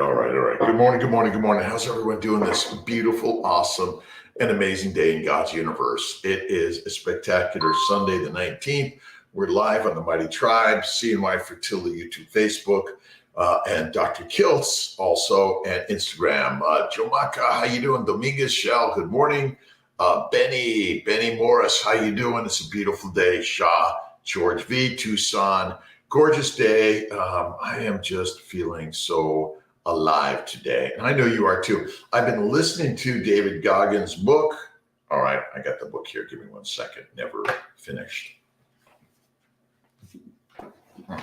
All right. Good morning. How's everyone doing this beautiful, awesome, and amazing day in God's universe? It is a spectacular Sunday, the 19th. We're live on the Mighty Tribe, CNY Fertility, YouTube, Facebook, and Dr.Kiltz also, and Instagram. Joe Maka, how you doing? Dominguez Shell, good morning. Benny Morris, how you doing? It's a beautiful day. Shaw, George V, Tucson, gorgeous day. I am just feeling so alive today. And I know you are too. I've been listening to David Goggins' book. All right, I got the book here. Give me 1 second. Never finished. And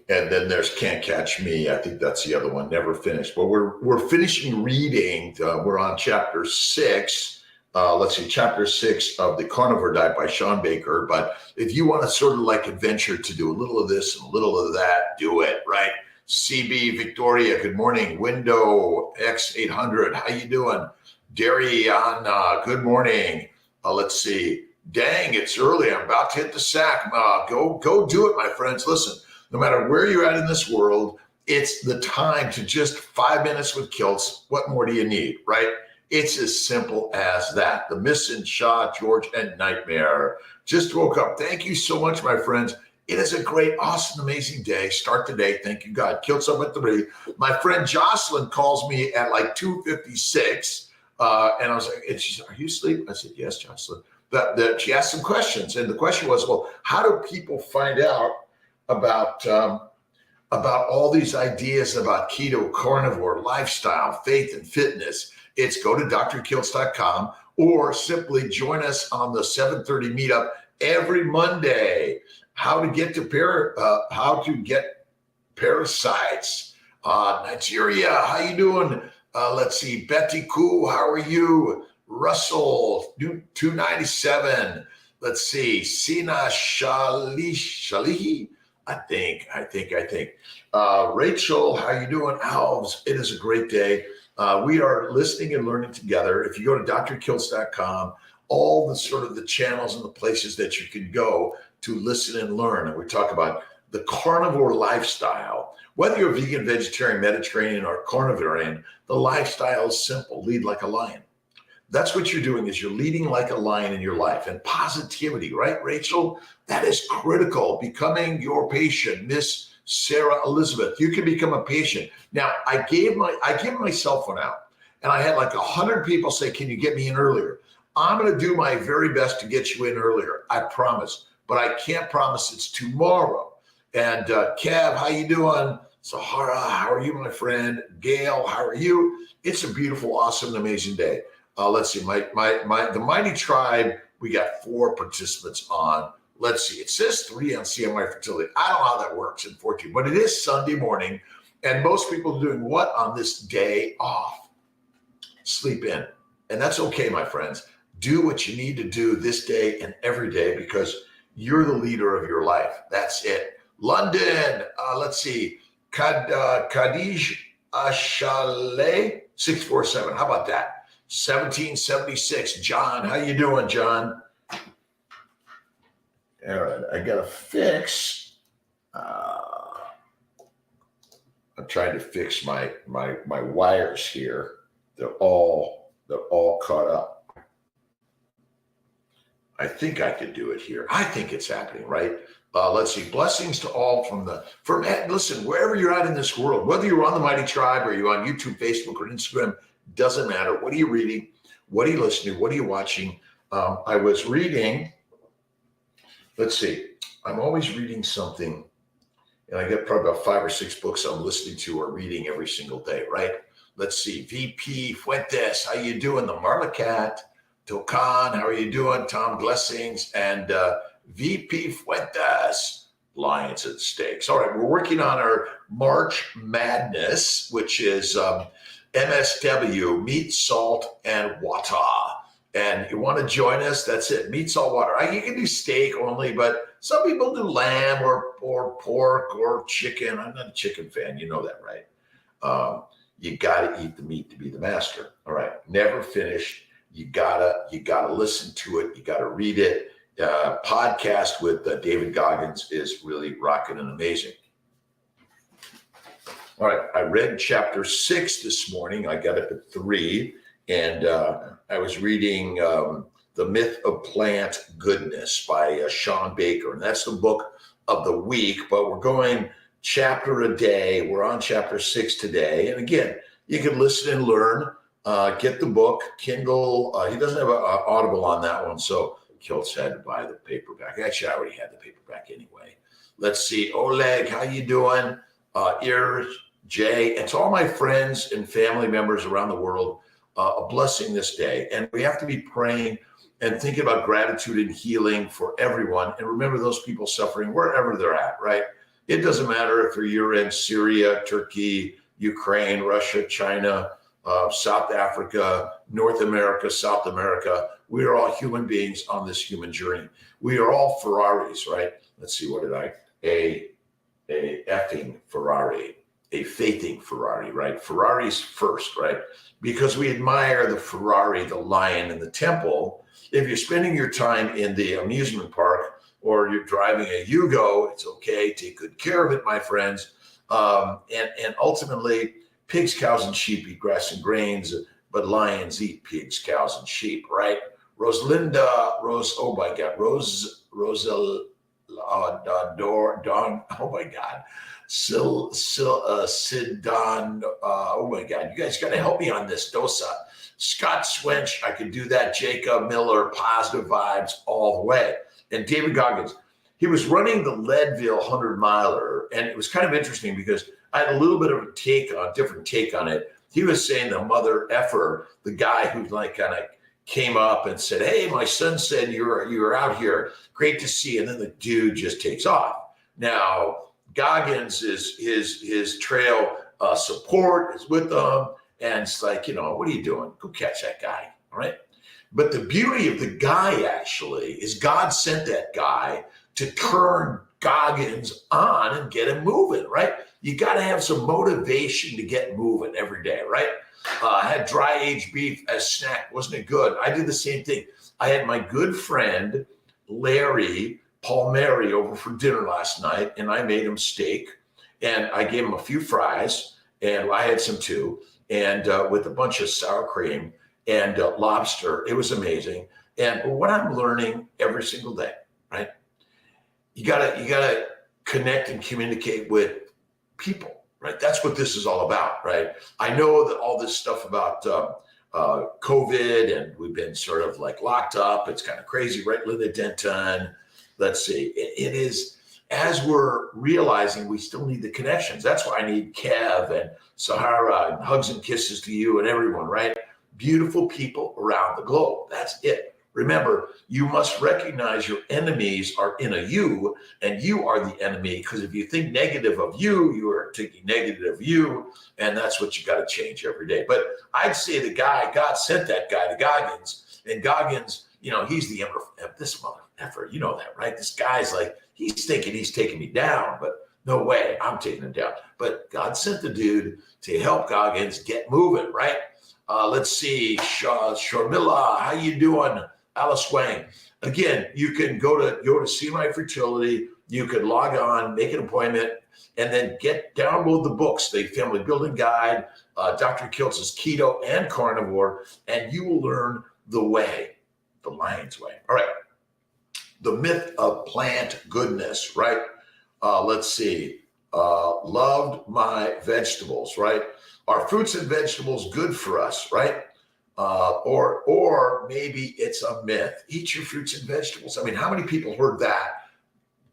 then there's Can't Catch Me. I think that's the other one. Never finished. But we're finishing reading. We're on chapter 6. Chapter 6 of the Carnivore Diet by Sean Baker. But if you want to sort of like adventure to do a little of this and a little of that, do it, right? CB Victoria, good morning. Window X800, how you doing? Dariana, good morning. Let's see. Dang, it's early. I'm about to hit the sack. Go do it, my friends. Listen, no matter where you're at in this world, it's the time to just 5 minutes with Kiltz. What more do you need, right? It's as simple as that. The Missing Shaw, George, and Nightmare. Just woke up. Thank you so much, my friends. It is a great, awesome, amazing day. Start the day. Thank you, God. Kiltz up at 3. My friend Jocelyn calls me at like 2:56. And I was like, she's, are you asleep? I said, yes, Jocelyn. She asked some questions. And the question was, well, how do people find out about all these ideas about keto, carnivore, lifestyle, faith, and fitness? It's go to drkiltz.com or simply join us on the 7:30 meetup every Monday. How to get parasites. Nigeria, how you doing? Let's see. Betty Koo, how are you? Russell, 297. Let's see. Sina Shalihi, I think. Rachel, how you doing? Alves, it is a great day. We are listening and learning together. If you go to drkiltz.com, all the sort of the channels and the places that you can go to listen and learn. And we talk about the carnivore lifestyle. Whether you're vegan, vegetarian, Mediterranean, or carnivorian, the lifestyle is simple. Lead like a lion. That's what you're doing, is you're leading like a lion in your life. And positivity, right, Rachel? That is critical. Becoming your patient, Miss Sarah Elizabeth. You can become a patient. Now, I give my cell phone out, and I had like 100 people say, can you get me in earlier? I'm going to do my very best to get you in earlier. I promise. But I can't promise it's tomorrow. And Kev, how you doing? Sahara, how are you, my friend? Gail, how are you? It's a beautiful, awesome, amazing day. Let's see, the Mighty Tribe, we got 4 participants on. Let's see, it says 3 on CMI Fertility. I don't know how that works in 14, but it is Sunday morning. And most people are doing what on this day off? Sleep in. And that's okay, my friends. Do what you need to do this day and every day, because you're the leader of your life. That's it. London, let's see. Kadij Ashale 647. How about that? 1776. John, how you doing, John? All right, I got to fix. I'm trying to fix my wires here. They're all caught up. I think I could do it here. I think it's happening, right? Let's see. Blessings to all listen, wherever you're at in this world, whether you're on the Mighty Tribe or you're on YouTube, Facebook, or Instagram, doesn't matter. What are you reading? What are you listening? What are you watching? I was reading, let's see. I'm always reading something, and I get probably about 5 or 6 books I'm listening to or reading every single day, right? Let's see. VP Fuentes, how you doing? The Marla Cat. Tokan, how are you doing? Tom Blessings and VP Fuentes, Lions and Steaks. All right, we're working on our March Madness, which is MSW, meat, salt, and water. And you want to join us? That's it, meat, salt, water. You can do steak only, but some people do lamb or pork or chicken. I'm not a chicken fan. You know that, right? You got to eat the meat to be the master. All right, never finished. You gotta listen to it. You gotta read it. Podcast with David Goggins is really rocking and amazing. All right, I read chapter 6 this morning. I got up at 3, and I was reading The Myth of Plant Goodness by Sean Baker, and that's the book of the week, but we're going chapter a day. We're on chapter 6 today, and again, you can listen and learn. Get the book, Kindle. He doesn't have an Audible on that one, so Kiltz had to buy the paperback. Actually, I already had the paperback anyway. Let's see, Oleg, how you doing? Jay, and to all my friends and family members around the world, a blessing this day. And we have to be praying and thinking about gratitude and healing for everyone. And remember those people suffering wherever they're at, right? It doesn't matter if you're in Syria, Turkey, Ukraine, Russia, China, South Africa, North America, South America. We are all human beings on this human journey. We are all Ferraris, right? Let's see, what did I? A effing Ferrari. A faithing Ferrari, right? Ferrari's first, right? Because we admire the Ferrari, the lion, and the temple. If you're spending your time in the amusement park or you're driving a Yugo, it's okay. Take good care of it, my friends. And ultimately, pigs, cows, and sheep eat grass and grains, but lions eat pigs, cows, and sheep, right? Oh my God, Dawn, oh my God. Sidon, oh my God, you guys got to help me on this. Dosa, Scott Swench, I could do that. Jacob Miller, positive vibes all the way. And David Goggins, he was running the Leadville 100 miler, and it was kind of interesting because I had a little bit of a different take on it. He was saying the mother effer, the guy who like kind of came up and said, "Hey, my son said you're out here. Great to see you." And then the dude just takes off. Now, Goggins is his trail support is with them, and it's like, what are you doing? Go catch that guy, all right? But the beauty of the guy actually is God sent that guy to turn Goggins on and get him moving, right? You got to have some motivation to get moving every day, right? I had dry aged beef as snack. Wasn't it good? I did the same thing. I had my good friend, Larry Palmieri, over for dinner last night, and I made him steak, and I gave him a few fries, and I had some too, and with a bunch of sour cream and lobster. It was amazing. And what I'm learning every single day, right? You gotta connect and communicate with people, right? That's what this is all about, right? I know that all this stuff about COVID, and we've been sort of like locked up. It's kind of crazy, right, Linda Denton? Let's see. It is, as we're realizing we still need the connections. That's why I need Kev and Sahara and hugs and kisses to you and everyone, right? Beautiful people around the globe. That's it. Remember, you must recognize your enemies are in a you, and you are the enemy. Because if you think negative of you, you are thinking negative of you, and that's what you got to change every day. But I'd say the guy, God sent that guy to Goggins, and Goggins, he's the this mother effer, you know that, right? This guy's like, he's thinking he's taking me down, but no way, I'm taking him down. But God sent the dude to help Goggins get moving, right? Let's see, Sharmila, how you doing? Alice Wang. Again, you can go to See My Fertility. You could log on, make an appointment, and then download the books, the Family Building Guide, Dr. Kiltz's Keto and Carnivore, and you will learn the way, the lion's way. All right. The myth of plant goodness, right? Let's see. Loved my vegetables, right? Are fruits and vegetables good for us, right? Or maybe it's a myth. Eat your fruits and vegetables. I mean, how many people heard that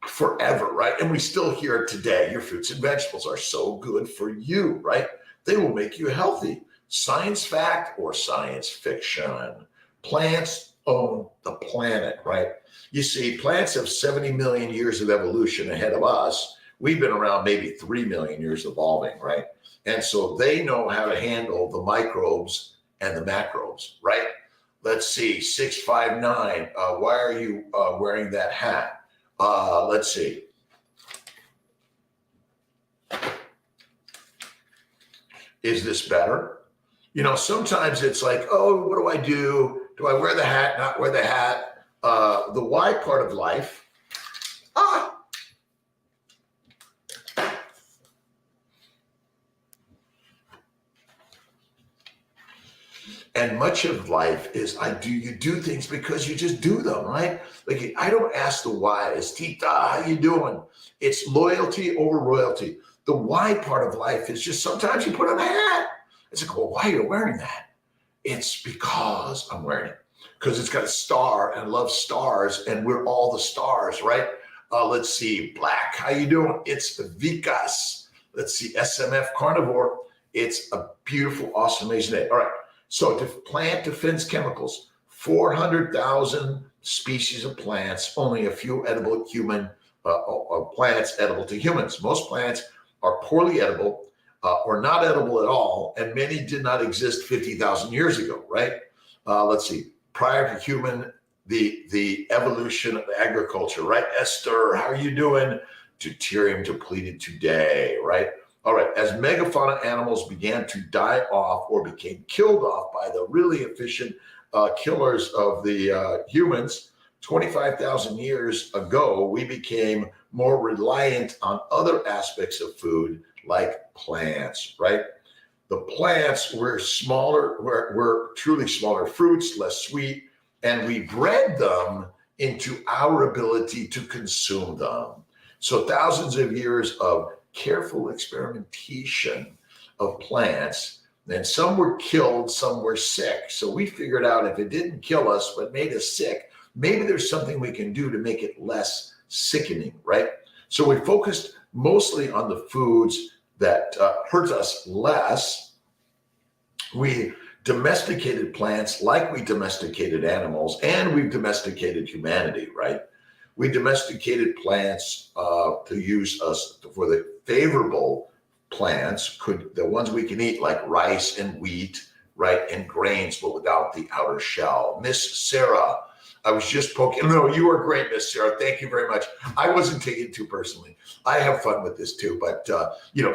forever, right? And we still hear it today. Your fruits and vegetables are so good for you, right? They will make you healthy. Science fact or science fiction? Plants own the planet, right? You see, plants have 70 million years of evolution ahead of us. We've been around maybe 3 million years evolving, right? And so they know how to handle the microbes and the macros, right? Let's see, 659. Why are you wearing that hat? Let's see. Is this better? Sometimes it's like, oh, what do I do? Do I wear the hat, not wear the hat? The why part of life. And much of life is you do things because you just do them, right? Like I don't ask the why. It's Tita, how you doing? It's loyalty over royalty. The why part of life is just sometimes you put on a hat. It's like, well, why are you wearing that? It's because I'm wearing it. Because it's got a star and I love stars and we're all the stars, right? Let's see, Black, how you doing? It's Vikas. Let's see, SMF Carnivore. It's a beautiful, awesome, amazing day. All right. So plant defense chemicals, 400,000 species of plants, only a few edible human plants edible to humans. Most plants are poorly edible or not edible at all, and many did not exist 50,000 years ago, right? Let's see, prior to human, the evolution of agriculture, right? Esther, how are you doing? Deuterium depleted today, right? All right, as megafauna animals began to die off or became killed off by the really efficient killers of the humans, 25,000 years ago, we became more reliant on other aspects of food like plants, right? The plants were smaller, were truly smaller fruits, less sweet, and we bred them into our ability to consume them. So thousands of years of careful experimentation of plants, and some were killed, some were sick. So we figured out if it didn't kill us but made us sick, maybe there's something we can do to make it less sickening, right? So we focused mostly on the foods that hurt us less. We domesticated plants like we domesticated animals, and we've domesticated humanity, right? We domesticated plants to use us for the favorable plants, the ones we can eat like rice and wheat, right? And grains, but without the outer shell. Miss Sarah, I was just poking. No, you are great, Miss Sarah. Thank you very much. I wasn't taking it too personally. I have fun with this too, but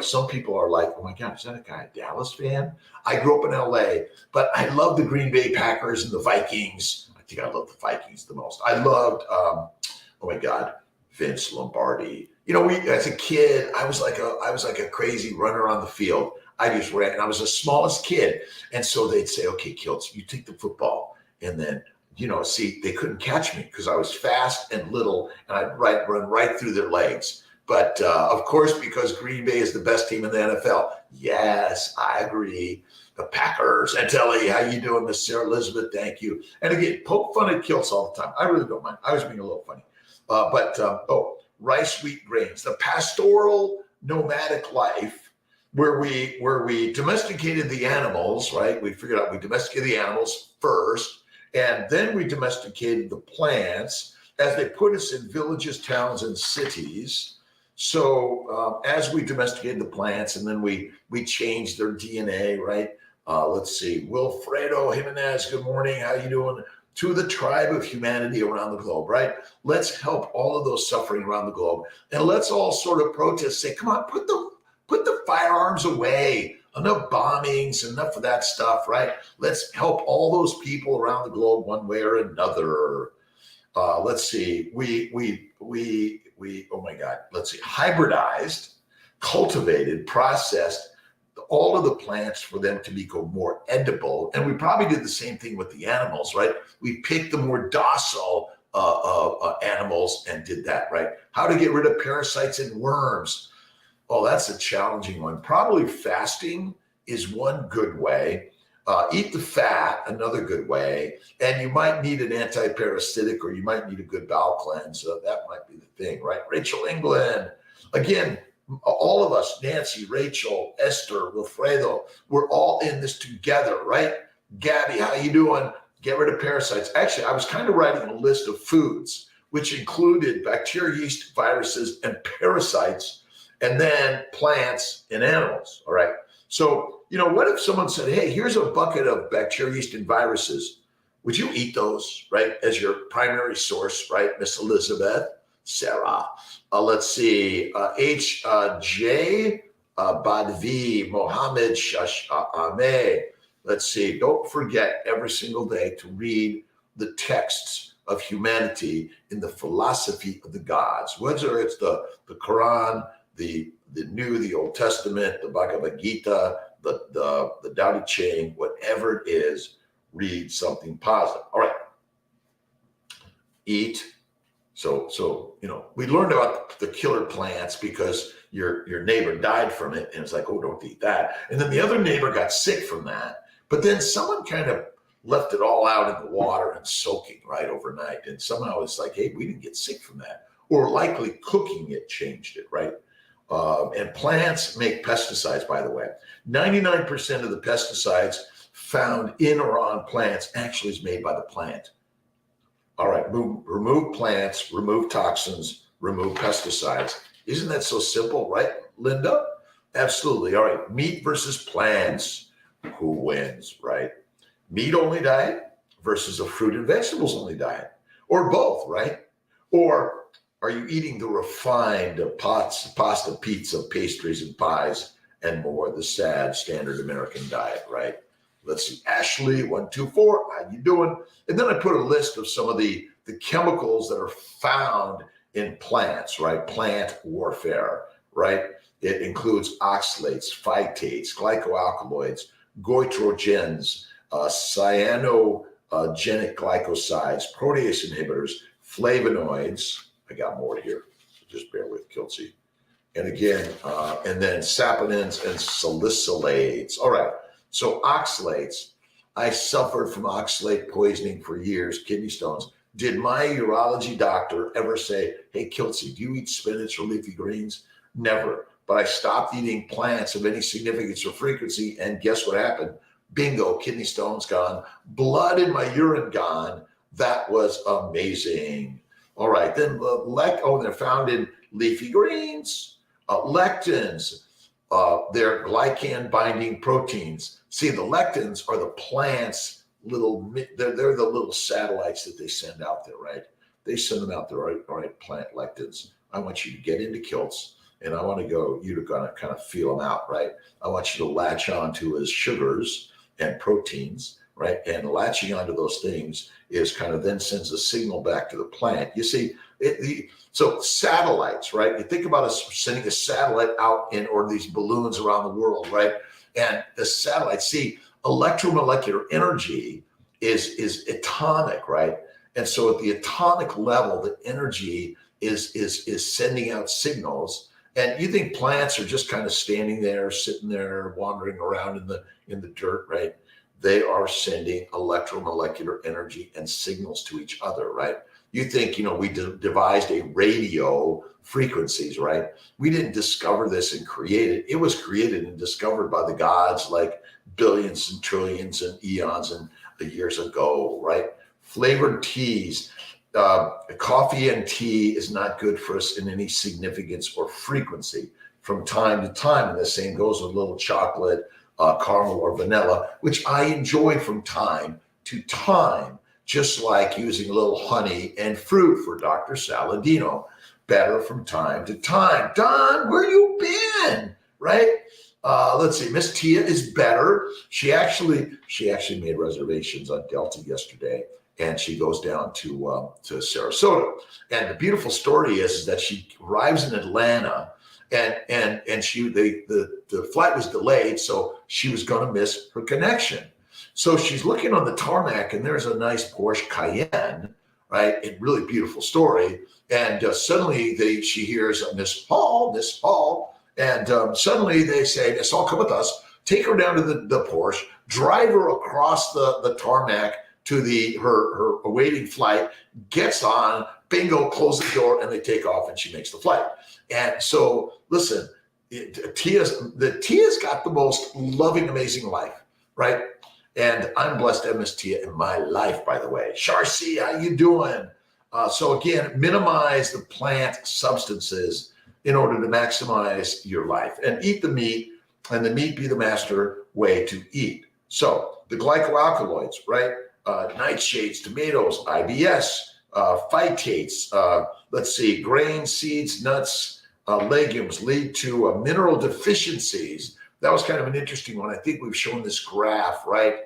some people are like, oh my God, is that a guy a Dallas fan? I grew up in LA, but I love the Green Bay Packers and the Vikings. I think I love the Vikings the most. I loved, oh my God, Vince Lombardi. As a kid, I was like a crazy runner on the field. I just ran, and I was the smallest kid. And so they'd say, okay, Kiltz, you take the football. And then, they couldn't catch me because I was fast and little, and I'd run right through their legs. But of course, because Green Bay is the best team in the NFL. Yes, I agree. The Packers. And Telly, how you doing, Miss Sarah Elizabeth? Thank you. And again, poke fun at Kiltz all the time. I really don't mind. I was being a little funny. Rice, wheat, grains, the pastoral nomadic life where we domesticated the animals, right? We figured out we domesticated the animals first, and then we domesticated the plants as they put us in villages, towns, and cities. So as we domesticated the plants, and then we changed their DNA, right? Let's see, Wilfredo Jimenez, good morning. How you doing? To the tribe of humanity around the globe, right? Let's help all of those suffering around the globe. And let's all sort of protest, say, come on, put the firearms away. Enough bombings, enough of that stuff, right? Let's help all those people around the globe one way or another. Let's see, oh my God, let's see, hybridized, cultivated, processed all of the plants for them to become more edible. And we probably did the same thing with the animals, right? We picked the more docile animals and did that, right? How to get rid of parasites and worms. Oh, that's a challenging one. Probably fasting is one good way. Eat the fat, another good way. And you might need an anti-parasitic, or you might need a good bowel cleanse. So that might be the thing, right? Rachel England, again, all of us, Nancy, Rachel, Esther, Wilfredo, we're all in this together, right? Gabby, how you doing? Get rid of parasites. Actually, I was kind of writing a list of foods, which included bacteria, yeast, viruses, and parasites, and then plants and animals, all right? So, what if someone said, hey, here's a bucket of bacteria, yeast, and viruses. Would you eat those, right, as your primary source, right, Miss Elizabeth? Sarah. Let's see, H.J. Badvi, Mohammed Shashame. Let's see, don't forget every single day to read the texts of humanity in the philosophy of the gods, whether it's the Quran, the New, the Old Testament, the Bhagavad Gita, the Tao Te Ching, whatever it is, read something positive. All right. Eat. So we learned about the killer plants because your neighbor died from it, and it's like, oh, don't eat that. And then the other neighbor got sick from that, but then someone kind of left it all out in the water and soaking right overnight, and somehow it's like, hey, we didn't get sick from that, or likely cooking it changed it, right? And plants make pesticides, by the way. 99% of the pesticides found in or on plants actually is made by the plant. All right, remove plants, remove toxins, remove pesticides. Isn't that so simple, right, Linda? Absolutely. All right, meat versus plants. Who wins, right? Meat-only diet versus a fruit and vegetables-only diet, or both, right? Or are you eating the refined pasta, pizza, pastries, and pies, and more, the sad standard American diet, right? Let's see, Ashley, 124, how you doing? And then I put a list of some of the chemicals that are found in plants, right? Plant warfare, right? It includes oxalates, phytates, glycoalkaloids, goitrogens, cyanogenic glycosides, protease inhibitors, flavonoids. I got more here, so just bear with Kiltzy. And again, and then saponins and salicylates. All right. So oxalates, I suffered from oxalate poisoning for years, kidney stones. Did my urology doctor ever say, hey, Kiltzy, do you eat spinach or leafy greens? Never. But I stopped eating plants of any significance or frequency, and guess what happened? Bingo, kidney stones gone, blood in my urine gone. That was amazing. All right, then they're found in leafy greens, lectins. They're glycan-binding proteins. See, the lectins are the plant's they're the little satellites that they send out there, right? They send them out there, all right, plant lectins. I want you to get into Kiltz, and I want you to kind of feel them out, right? I want you to latch on to his sugars and proteins, right? And latching onto those things is kind of then sends a signal back to the plant. You see, so satellites, right? You think about us sending a satellite out or these balloons around the world, right? And the satellite, see, electromolecular energy is atomic, right? And so at the atomic level, the energy is sending out signals. And you think plants are just kind of standing there, sitting there, wandering around in the dirt, right? They are sending electromolecular energy and signals to each other, right? You think, we devised a radio frequencies, right? We didn't discover this and create it. It was created and discovered by the gods like billions and trillions and eons and years ago, right? Flavored teas. Coffee and tea is not good for us in any significance or frequency from time to time. And the same goes with little chocolate, caramel or vanilla, which I enjoy from time to time, just like using a little honey and fruit for Dr. Saladino, better from time to time. Don, where you been? Right? Let's see. Miss Tia is better. She actually made reservations on Delta yesterday, and she goes down to Sarasota. And the beautiful story is that she arrives in Atlanta, and the flight was delayed, so she was going to miss her connection. So she's looking on the tarmac, and there's a nice Porsche Cayenne, right? A really beautiful story. And suddenly she hears Miss Hall, and suddenly they say, Miss Hall, come with us. Take her down to the Porsche, drive her across the tarmac to her awaiting flight, gets on, bingo, close the door, and they take off, and she makes the flight. And so, listen, Tia's got the most loving, amazing life, right? And I'm blessed to have Miss Tia in my life, by the way. Sharcy, how you doing? So again, minimize the plant substances in order to maximize your life, and eat the meat, and the meat be the master way to eat. So the glycoalkaloids, right? Nightshades, tomatoes, IBS, phytates, let's see, grains, seeds, nuts, legumes lead to mineral deficiencies. That was kind of an interesting one. I think we've shown this graph, right?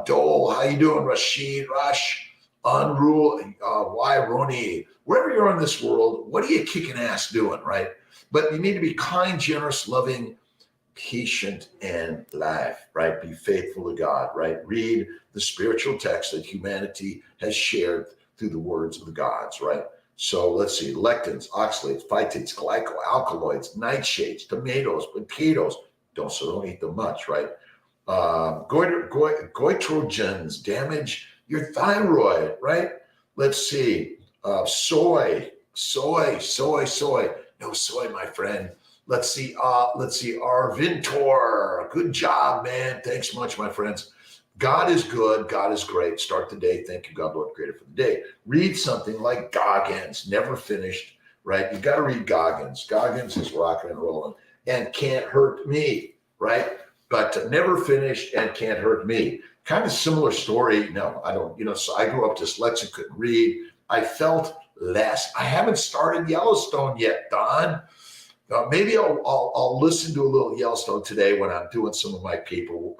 Dole, how you doing? Rashid, Rush, Unrule, Y, Roni, wherever you're in this world, what are you kicking ass doing, right? But you need to be kind, generous, loving, patient in life, right? Be faithful to God, right? Read the spiritual text that humanity has shared through the words of the gods, right? So let's see, lectins, oxalates, phytates, glycoalkaloids, nightshades, tomatoes, potatoes. Don't eat them much, right? Goitrogens damage your thyroid, right? Let's see, soy. No soy, my friend. Let's see, Arvintor. Good job, man. Thanks much, my friends. God is good. God is great. Start the day. Thank you, God, Lord, Creator, for the day. Read something like Goggins, never finished, right? You got to read Goggins. Goggins is rocking and rolling and Can't Hurt Me, right? But never finished and Can't Hurt Me. Kind of similar story. No, I don't, so I grew up dyslexic, couldn't read. I felt less. I haven't started Yellowstone yet, Don. Maybe I'll listen to a little Yellowstone today when I'm doing some of my paper.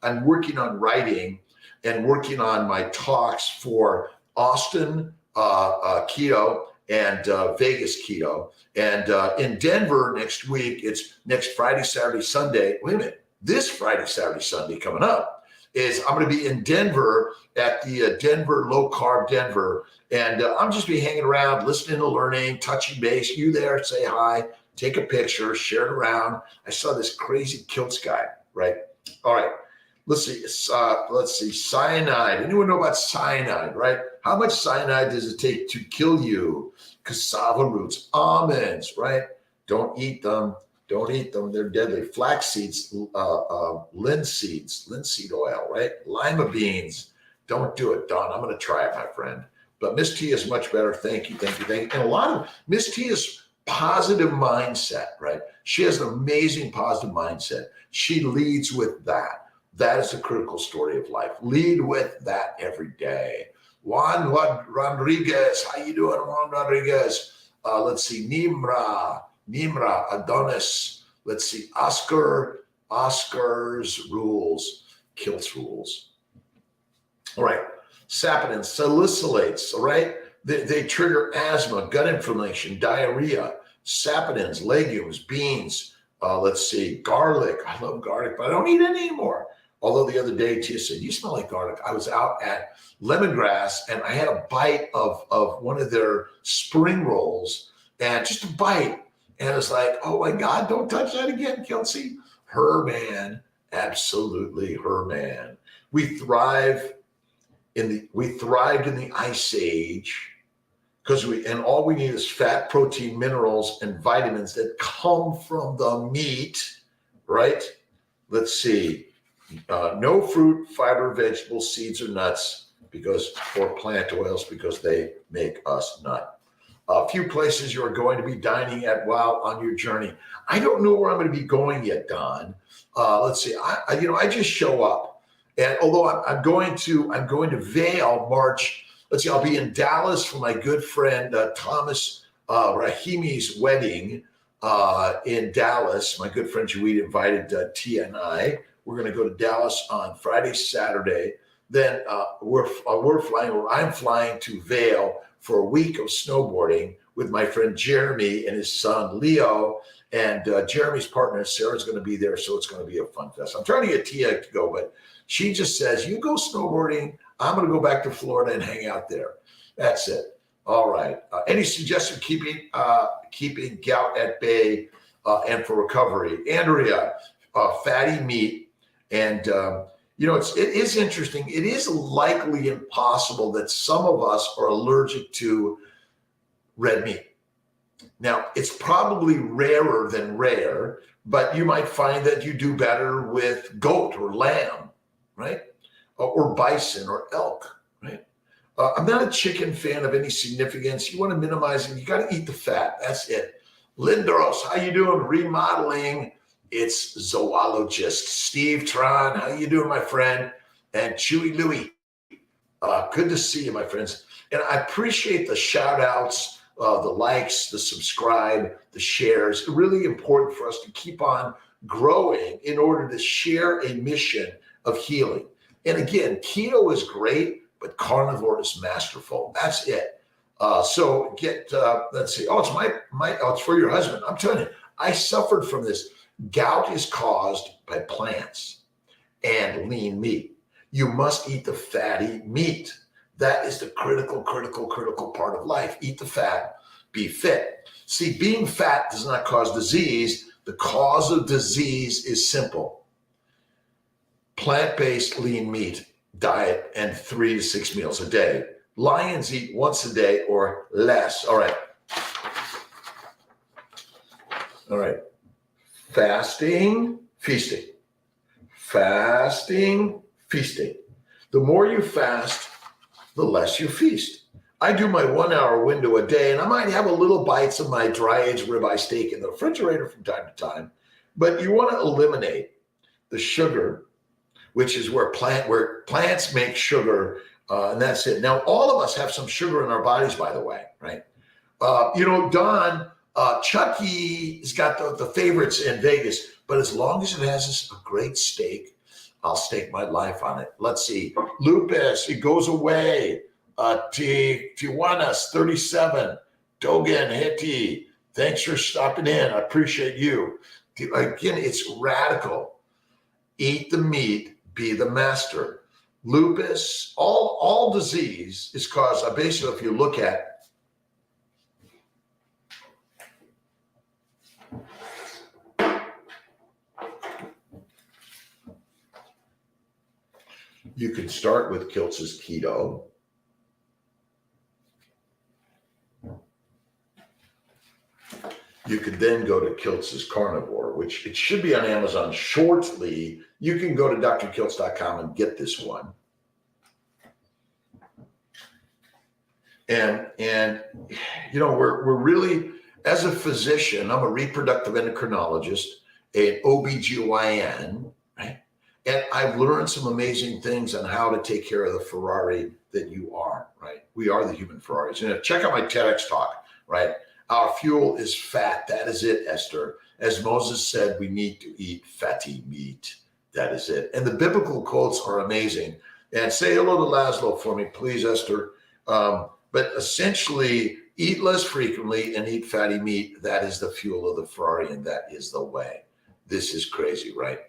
I'm working on writing and working on my talks for Austin Keto and Vegas Keto. And in Denver next week, it's next Friday, Saturday, Sunday. Wait a minute, this Friday, Saturday, Sunday coming up is I'm going to be in Denver at the Denver Low Carb Denver. And I'm just be hanging around, listening to learning, touching base. You there, say hi, take a picture, share it around. I saw this crazy Kiltz guy, right? All right, let's see, cyanide. Anyone know about cyanide, right? How much cyanide does it take to kill you? Cassava roots, almonds, right? Don't eat them. Don't eat them. They're deadly. Flax seeds, linseed oil, right? Lima beans. Don't do it, Don. I'm going to try it, my friend. But Miss T is much better. Thank you. And a lot of Miss T is positive mindset, right? She has an amazing positive mindset. She leads with that. That is the critical story of life. Lead with that every day. Juan Rodriguez. How you doing, Juan Rodriguez? Let's see. Nimra, Adonis. Let's see. Oscar's rules. Kiltz rules. All right. Saponins, salicylates, all right? They trigger asthma, gut inflammation, diarrhea. Saponins, legumes, beans. Let's see. Garlic. I love garlic, but I don't eat any anymore. Although the other day, Tia said, you smell like garlic. I was out at Lemongrass and I had a bite of one of their spring rolls and just a bite. And it's like, oh my God, don't touch that again, Kelsey. Her man, absolutely her man. We thrived in the Ice Age because all we need is fat, protein, minerals, and vitamins that come from the meat, right? Let's see. No fruit, fiber, vegetables, seeds, or nuts or plant oils because they make us nut. A few places you are going to be dining at while on your journey. I don't know where I'm going to be going yet, Don. Let's see. I just show up, and although I'm going to Vail March. Let's see. I'll be in Dallas for my good friend Thomas Rahimi's wedding in Dallas. My good friend Juwita invited Tia and I. We're going to go to Dallas on Friday, Saturday. Then I'm flying to Vail for a week of snowboarding with my friend Jeremy and his son Leo, and Jeremy's partner Sarah's going to be there, so it's going to be a fun fest. I'm trying to get Tia to go, but she just says, you go snowboarding, I'm going to go back to Florida and hang out there. That's it. All right. Any suggestion keeping gout at bay and for recovery? Andrea, fatty meat. And, it is interesting. It is likely impossible that some of us are allergic to red meat. Now, it's probably rarer than rare, but you might find that you do better with goat or lamb, right? Or bison or elk, right? I'm not a chicken fan of any significance. You want to minimize it. You got to eat the fat. That's it. Lindros, how you doing? Remodeling. It's zoologist Steve Tron. How you doing, my friend? And Chewy Louie. Good to see you, my friends. And I appreciate the shout outs, the likes, the subscribe, the shares. It's really important for us to keep on growing in order to share a mission of healing. And again, keto is great, but carnivore is masterful. That's it. So let's see. Oh, it's it's for your husband. I'm telling you, I suffered from this. Gout is caused by plants and lean meat. You must eat the fatty meat. That is the critical part of life. Eat the fat, be fit. See, being fat does not cause disease. The cause of disease is simple. Plant-based lean meat diet and 3 to 6 meals a day. Lions eat once a day or less. All right. Fasting, feasting. Fasting, feasting. The more you fast, the less you feast. I do my 1 hour window a day, and I might have a little bites of my dry-aged ribeye steak in the refrigerator from time to time. But you want to eliminate the sugar, which is where plants make sugar, and that's it. Now, all of us have some sugar in our bodies, by the way, right? Don, Chucky's got the favorites in Vegas, but as long as it has a great steak, I'll stake my life on it. Let's see. Lupus, it goes away. Tijuana's 37. Dogen, Hitti, thanks for stopping in. I appreciate you. Again, it's radical. Eat the meat, be the master. Lupus, all disease is caused, basically, if you look at you can start with Kiltz's Keto. You could then go to Kiltz's Carnivore, which it should be on Amazon shortly. You can go to drkiltz.com and get this one. And we're really, as a physician, I'm a reproductive endocrinologist, an OBGYN, right? And I've learned some amazing things on how to take care of the Ferrari that you are, right? We are the human Ferraris. And check out my TEDx talk, right? Our fuel is fat. That is it, Esther. As Moses said, we need to eat fatty meat. That is it. And the biblical quotes are amazing. And say hello to Laszlo for me, please, Esther. But essentially, eat less frequently and eat fatty meat. That is the fuel of the Ferrari, and that is the way. This is crazy, right?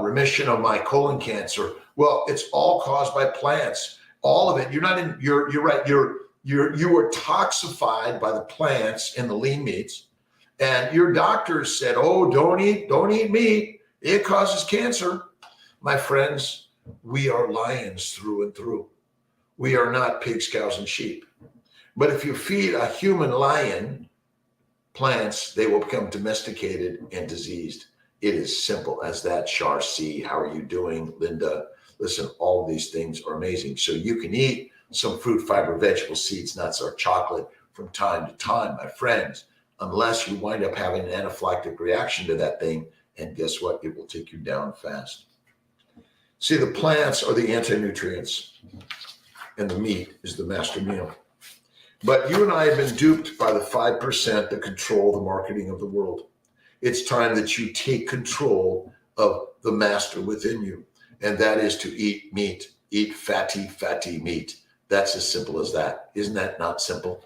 Remission of my colon cancer. Well, it's all caused by plants. All of it. You're right. You were toxified by the plants and the lean meats, and your doctor said, "Oh, don't eat meat. It causes cancer." My friends, we are lions through and through. We are not pigs, cows, and sheep. But if you feed a human lion plants, they will become domesticated and diseased. It is simple as that. Char C, how are you doing? Linda, listen, all of these things are amazing. So you can eat some fruit, fiber, vegetable, seeds, nuts, or chocolate from time to time, my friends, unless you wind up having an anaphylactic reaction to that thing. And guess what? It will take you down fast. See, the plants are the anti-nutrients, and the meat is the master meal. But you and I have been duped by the 5% that control the marketing of the world. It's time that you take control of the master within you, and that is to eat meat, eat fatty meat. That's as simple as that. Isn't that not simple?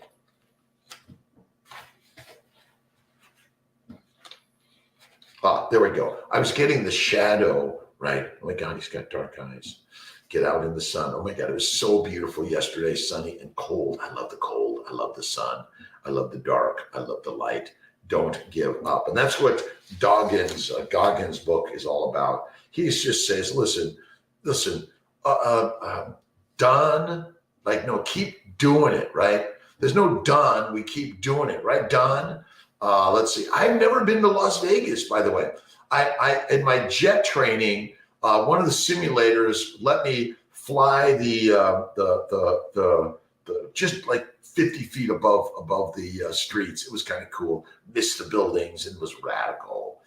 There we go. I was getting the shadow, right? Oh my God, he's got dark eyes. Get out in the sun. Oh my God, it was so beautiful yesterday, sunny and cold. I love the cold. I love the sun. I love the dark. I love the light. Don't give up. And that's what Goggins' book is all about. He just says, listen, done, keep doing it, right? There's no done, we keep doing it, right? Done. Let's see. I've never been to Las Vegas, by the way. I in my jet training, one of the simulators let me fly the just like 50 feet above the streets. It was kind of cool. Missed the buildings, and it was radical.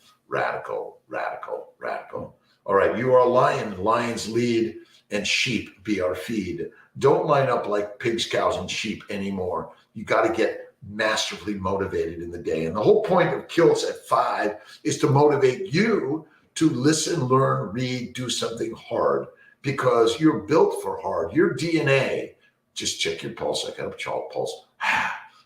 All right, you are a lion. Lions lead, and sheep be our feed. Don't line up like pigs, cows, and sheep anymore. You got to get masterfully motivated in the day. And the whole point of Kiltz at 5 is to motivate you to listen, learn, read, do something hard, because you're built for hard. Your DNA, just check your pulse. I got a child pulse.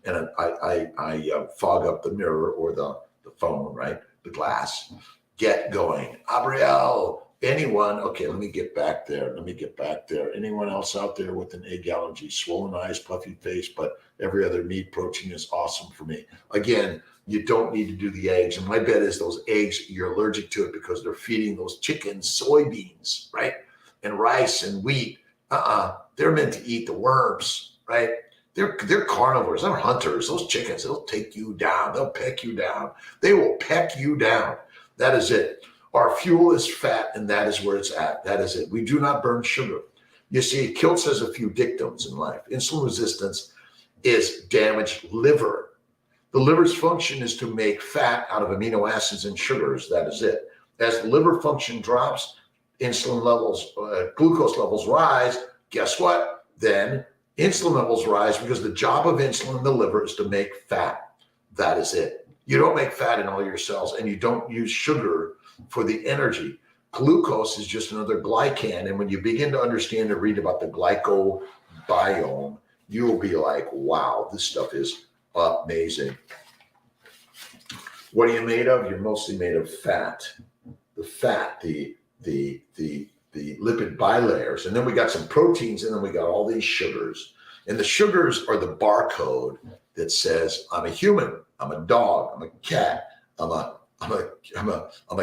And I fog up the mirror or the phone, right? the glass. Get going. Abrielle, anyone? Okay, let me get back there. Anyone else out there with an egg allergy? Swollen eyes, puffy face, but every other meat protein is awesome for me. Again, you don't need to do the eggs. And my bet is those eggs, you're allergic to it because they're feeding those chickens soybeans, right? And rice and wheat. They're meant to eat the worms, right? They're carnivores. They're hunters. Those chickens, they'll take you down. They'll peck you down. They will peck you down. That is it. Our fuel is fat, and that is where it's at. That is it. We do not burn sugar. You see, Kiltz has a few dictums in life. Insulin resistance is damaged liver. The liver's function is to make fat out of amino acids and sugars. That is it. As the liver function drops, insulin levels, glucose levels rise. Guess what? Then insulin levels rise because the job of insulin in the liver is to make fat. That is it. You don't make fat in all your cells, and you don't use sugar for the energy. Glucose is just another glycan. And when you begin to understand and read about the glycobiome, you will be like, wow, this stuff is amazing. What are you made of? You're mostly made of fat. The fat, the lipid bilayers. And then we got some proteins, and then we got all these sugars. And the sugars are the barcode that says, I'm a human, I'm a dog, I'm a cat, I'm a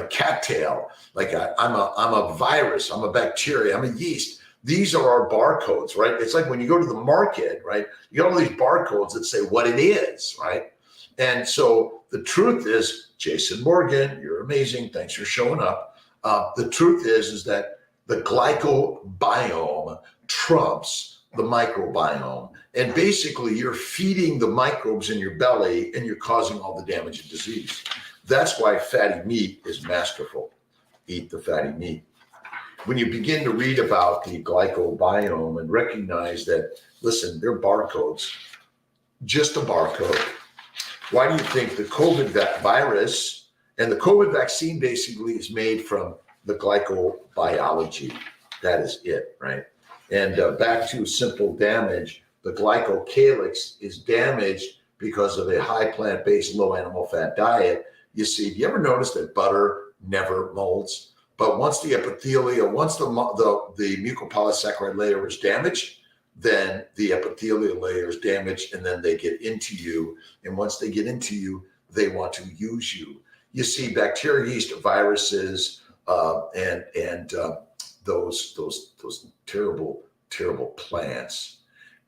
cattail, like I'm a virus, I'm a bacteria, I'm a yeast. These are our barcodes, right? It's like when you go to the market, right? You got all these barcodes that say what it is, right? And so the truth is, Jason Morgan, you're amazing. Thanks for showing up. The truth is that the glycobiome trumps the microbiome. And basically you're feeding the microbes in your belly and you're causing all the damage and disease. That's why fatty meat is masterful. Eat the fatty meat. When you begin to read about the glycobiome and recognize that, listen, they're barcodes, just a barcode. Why do you think the COVID virus and the COVID vaccine basically is made from the glycobiology? That is it, right? And back to simple damage, the glycocalyx is damaged because of a high plant-based, low animal fat diet. You see, do you ever notice that butter never molds? But once the epithelial, once the mucopolysaccharide layer is damaged, then the epithelial layer is damaged, and then they get into you. And once they get into you, they want to use you. You see, bacteria, yeast, viruses, and those terrible plants,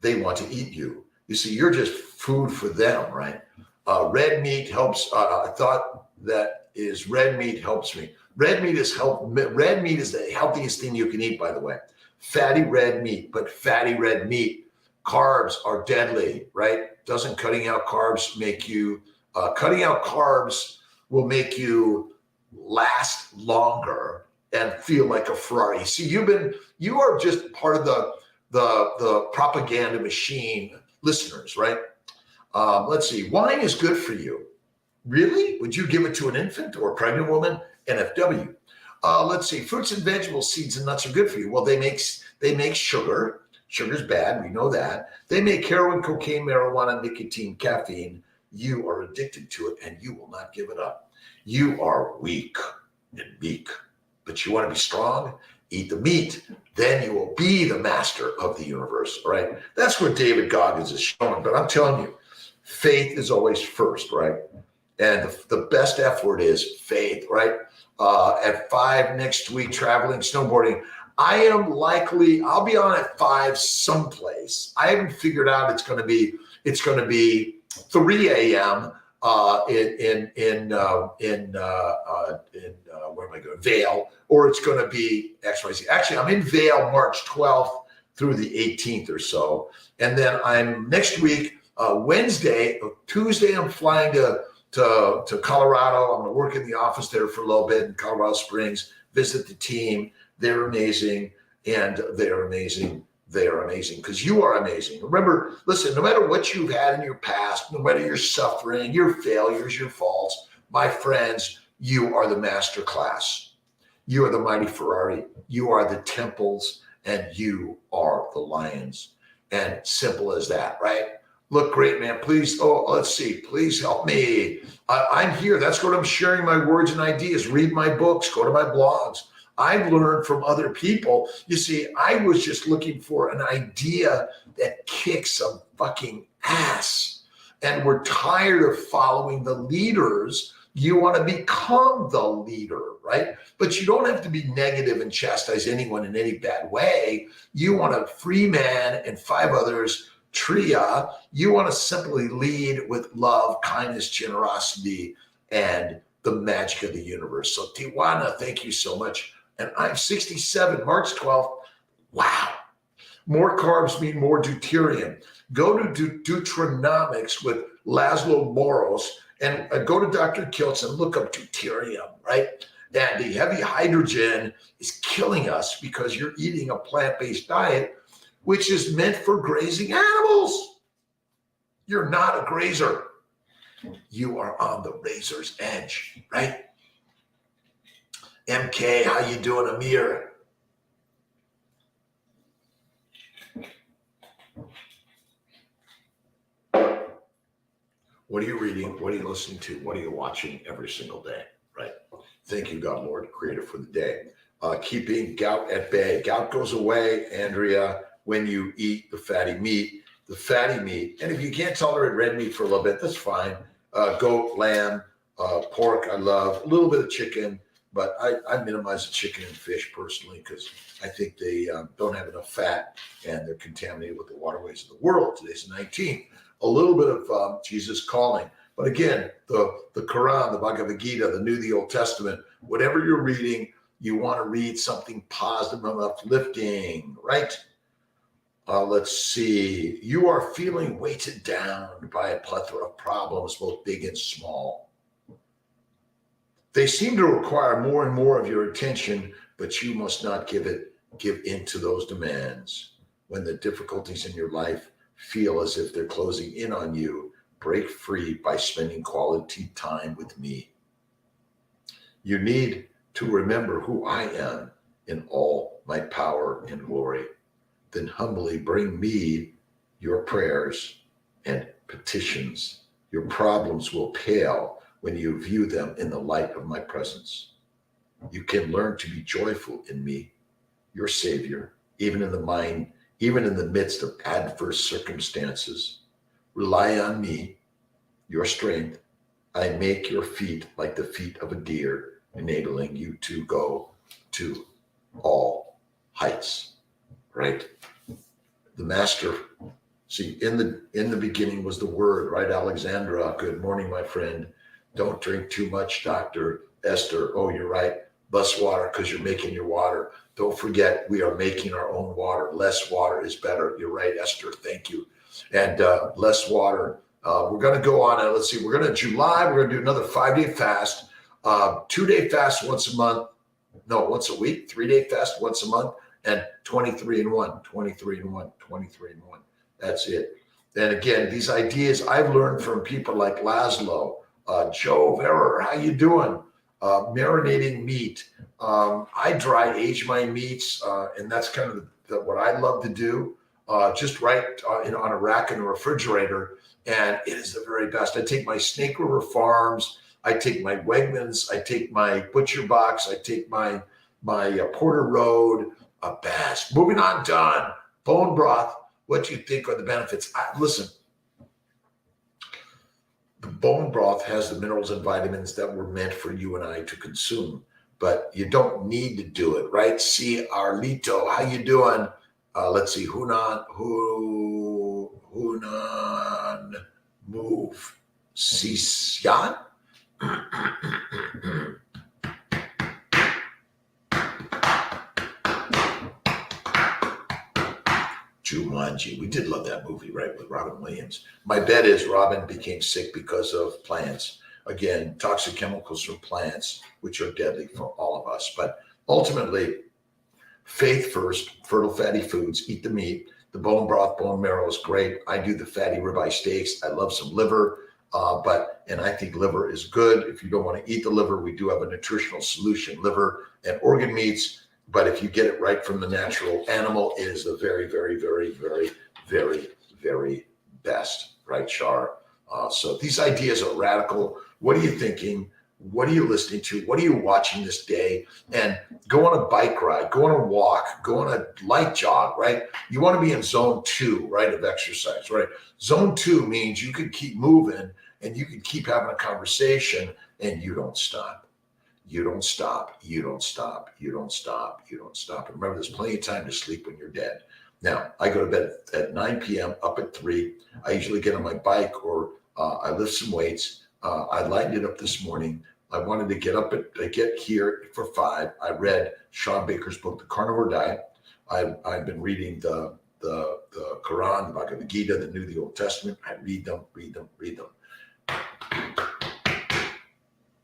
they want to eat you. You see, you're just food for them, right? Red meat helps. I thought that is red meat helps me. Red meat is the healthiest thing you can eat, by the way. Fatty red meat, but fatty red meat, carbs are deadly, right? Doesn't cutting out carbs make you? Cutting out carbs will make you last longer and feel like a Ferrari. See, you are just part of the propaganda machine, listeners, right? Let's see. Wine is good for you. Really? Would you give it to an infant or a pregnant woman? NFW. Let's see. Fruits and vegetables, seeds and nuts are good for you. Well, they make sugar. Sugar's bad. We know that. They make heroin, cocaine, marijuana, nicotine, caffeine. You are addicted to it, and you will not give it up. You are weak and meek, but you want to be strong? Eat the meat. Then you will be the master of the universe, right? That's what David Goggins is showing. But I'm telling you, faith is always first, right? And the best F word is faith, right? At 5 next week, traveling, snowboarding. I'll be on at 5 someplace. I haven't figured out it's going to be 3 a.m. in where am I going? Vail, or it's going to be XYZ. Actually, I'm in Vail March 12th through the 18th or so. And then I'm next week, Tuesday, I'm flying to Colorado. I'm going to work in the office there for a little bit in Colorado Springs, visit the team. They're amazing, and they're amazing. They are amazing because you are amazing. Remember, listen, no matter what you've had in your past, no matter your suffering, your failures, your faults, my friends, you are the master class. You are the mighty Ferrari. You are the temples, and you are the lions. And simple as that, right? Look great, man. Please, let's see. Please help me. I'm here. That's what I'm sharing, my words and ideas. Read my books. Go to my blogs. I've learned from other people. You see, I was just looking for an idea that kicks some fucking ass. And we're tired of following the leaders. You want to become the leader, right? But you don't have to be negative and chastise anyone in any bad way. You want a free man and 5 others, tria. You want to simply lead with love, kindness, generosity, and the magic of the universe. So Tijuana, thank you so much. And I'm 67, March 12th. Wow. More carbs mean more deuterium. Go to Deuteronomics with Laszlo Boros and go to Dr. Kiltz and look up deuterium, right? And the heavy hydrogen is killing us because you're eating a plant-based diet, which is meant for grazing animals. You're not a grazer. You are on the razor's edge, right? MK, how you doing, Amir? What are you reading? What are you listening to? What are you watching every single day, right? Thank you, God, Lord, Creator, for the day. Keeping gout at bay. Gout goes away, Andrea, when you eat the fatty meat. The fatty meat, and if you can't tolerate red meat for a little bit, that's fine. Goat, lamb, pork, I love. A little bit of chicken, but I minimize the chicken and fish personally because I think they don't have enough fat and they're contaminated with the waterways of the world. Today's the 19th. A little bit of Jesus calling. But again, the Quran, the Bhagavad Gita, the New, the Old Testament, whatever you're reading, you want to read something positive and uplifting, right? Let's see. You are feeling weighted down by a plethora of problems, both big and small. They seem to require more and more of your attention, but you must not give in to those demands. When the difficulties in your life feel as if they're closing in on you, break free by spending quality time with me. You need to remember who I am in all my power and glory. Then humbly bring me your prayers and petitions. Your problems will pale when you view them in the light of my presence. You can learn to be joyful in me, your Savior, even in the midst of adverse circumstances. Rely on me, your strength. I make your feet like the feet of a deer, enabling you to go to all heights. Right? The master, see, in the beginning was the word, right? Alexandra, good morning, my friend. Don't drink too much, Dr. Esther. Oh, you're right. Less water because you're making your water. Don't forget, we are making our own water. Less water is better. You're right, Esther. Thank you. And less water. We're going to go on. Let's see. We're going to July. We're going to do another 5-day fast. 2-day fast once a month. No, once a week. 3-day fast once a month. And 23 and 1, 23 and 1, 23 and 1. That's it. And again, these ideas I've learned from people like Laszlo, Joe Verer. How you doing? Marinating meat. I dry age my meats, and that's kind of what I love to do. Just right on a rack in the refrigerator, and it is the very best. I take my Snake River Farms, I take my Wegmans, I take my Butcher Box, I take my Porter Road, best. Moving on, Don. Bone broth. What do you think are the benefits? Listen. The bone broth has the minerals and vitamins that were meant for you and I to consume, but you don't need to do it, right? See, Arlito, how you doing? Let's see, Hunan, move, Sisyan? Jumanji. We did love that movie, right, with Robin Williams. My bet is Robin became sick because of plants. Again, toxic chemicals from plants, which are deadly for all of us. But ultimately, faith first, fertile fatty foods, eat the meat. The bone broth, bone marrow is great. I do the fatty ribeye steaks. I love some liver, and I think liver is good. If you don't want to eat the liver, we do have a nutritional solution, liver and organ meats. But if you get it right from the natural animal, it is the very, very, very, very, very, very best, right, Shar? So these ideas are radical. What are you thinking? What are you listening to? What are you watching this day? And go on a bike ride, go on a walk, go on a light jog, right? You want to be in zone 2, right, of exercise, right? Zone 2 means you can keep moving and you can keep having a conversation and you don't stop. You don't stop. You don't stop. You don't stop. You don't stop. And remember, there's plenty of time to sleep when you're dead. Now, I go to bed at 9 p.m., up at 3. I usually get on my bike or I lift some weights. I lightened it up this morning. I wanted to get here for 5. I read Sean Baker's book, The Carnivore Diet. I've been reading the Quran, the Bhagavad Gita, the New, the Old Testament. I read them.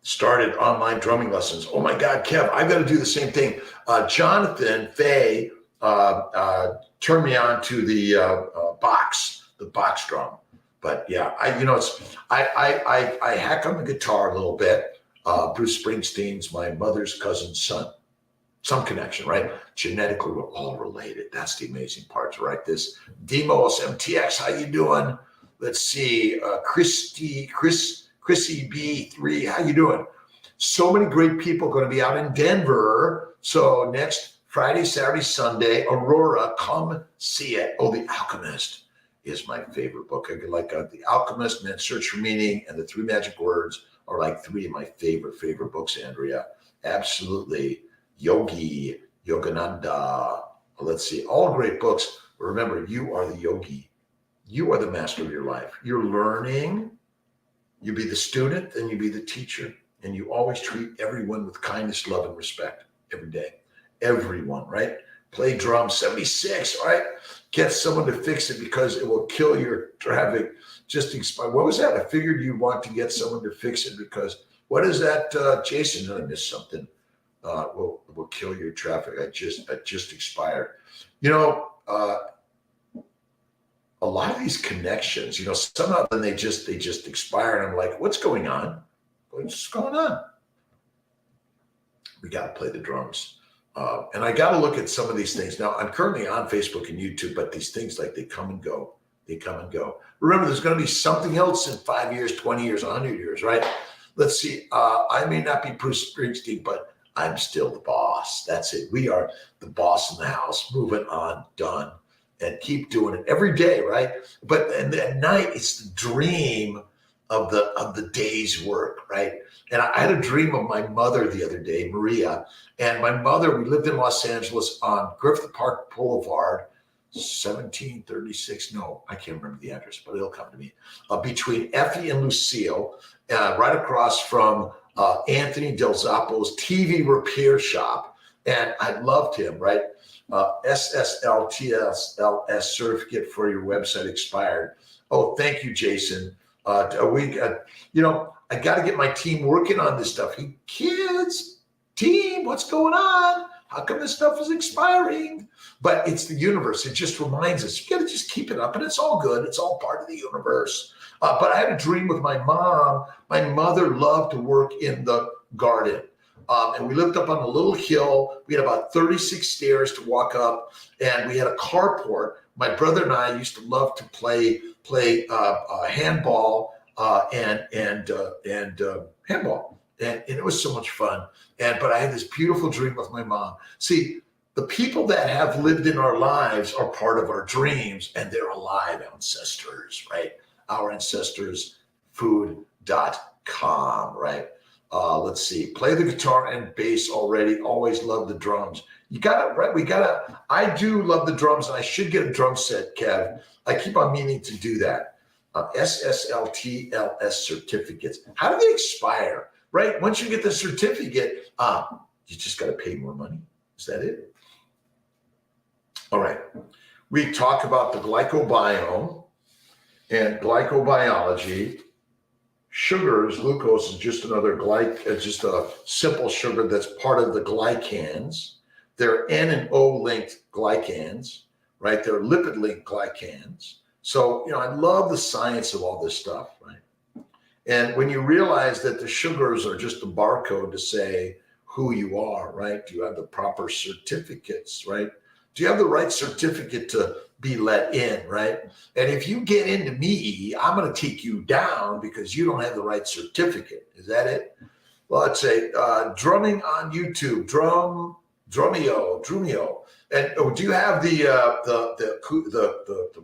Started online drumming lessons. Oh my God, Kev, I've got to do the same thing. Jonathan Fay turned me on to the box drum. But yeah, I hack on the guitar a little bit. Bruce Springsteen's my mother's cousin's son. Some connection, right? Genetically, we're all related. That's the amazing part, right? This Demos MTX, how you doing? Let's see, Chrissy B3, how you doing? So many great people going to be out in Denver. So next Friday, Saturday, Sunday, Aurora, come see it. Oh, The Alchemist is my favorite book. I like The Alchemist, Man's Search for Meaning, and The Three Magic Words are like 3 of my favorite books, Andrea. Absolutely. Yogi, Yogananda. Let's see, all great books. But remember, you are the yogi. You are the master of your life. You're learning. You be the student, then you be the teacher. And you always treat everyone with kindness, love, and respect every day. Everyone, right? Play drums, 76, all right? Get someone to fix it because it will kill your traffic. Just expire. What was that? I figured you want to get someone to fix it because what is that, Jason? Did I miss something? Will kill your traffic. I just expired. You know, a lot of these connections, you know, some of them they just expire, and I'm like, what's going on? What's going on? We got to play the drums. And I got to look at some of these things. Now, I'm currently on Facebook and YouTube, but these things, like, they come and go. They come and go. Remember, there's going to be something else in 5 years, 20 years, 100 years, right? Let's see. I may not be Bruce Springsteen, but I'm still the boss. That's it. We are the boss in the house. Moving on, done. And keep doing it every day, right? But and at night, it's the dream of the day's work, right? And I had a dream of my mother the other day, Maria. And my mother, we lived in Los Angeles on Griffith Park Boulevard, 1736. No, I can't remember the address, but it'll come to me. Between Effie and Lucille, right across from Anthony Del Zoppo's TV repair shop. And I loved him, right? SSLTSLS certificate for your website expired. Oh, thank you, Jason. I got to get my team working on this stuff. Hey, kids, team, what's going on? How come this stuff is expiring? But it's the universe. It just reminds us. You got to just keep it up, and it's all good. It's all part of the universe. But I had a dream with my mom. My mother loved to work in the garden. And we lived up on a little hill. We had about 36 stairs to walk up, and we had a carport. My brother and I used to love to play handball and handball, and it was so much fun. But I had this beautiful dream with my mom. See, the people that have lived in our lives are part of our dreams, and they're alive ancestors, right? Our ancestors, food.com, right? Let's see, play the guitar and bass already. Always love the drums. You got it, right? I do love the drums, and I should get a drum set, Kev. I keep on meaning to do that. SSLTLS certificates. How do they expire, right? Once you get the certificate, you just got to pay more money. Is that it? All right. We talk about the glycobiome and glycobiology. Sugars, glucose is just another just a simple sugar that's part of the glycans. They're N and O linked glycans, right? They're lipid linked glycans. So, I love the science of all this stuff, right? And when you realize that the sugars are just a barcode to say who you are, right? Do you have the proper certificates, right? Do you have the right certificate to be let in, right? And if you get into me, I'm going to take you down because you don't have the right certificate. Is that it? Well, let's say drumming on YouTube, Drumeo. And do you have the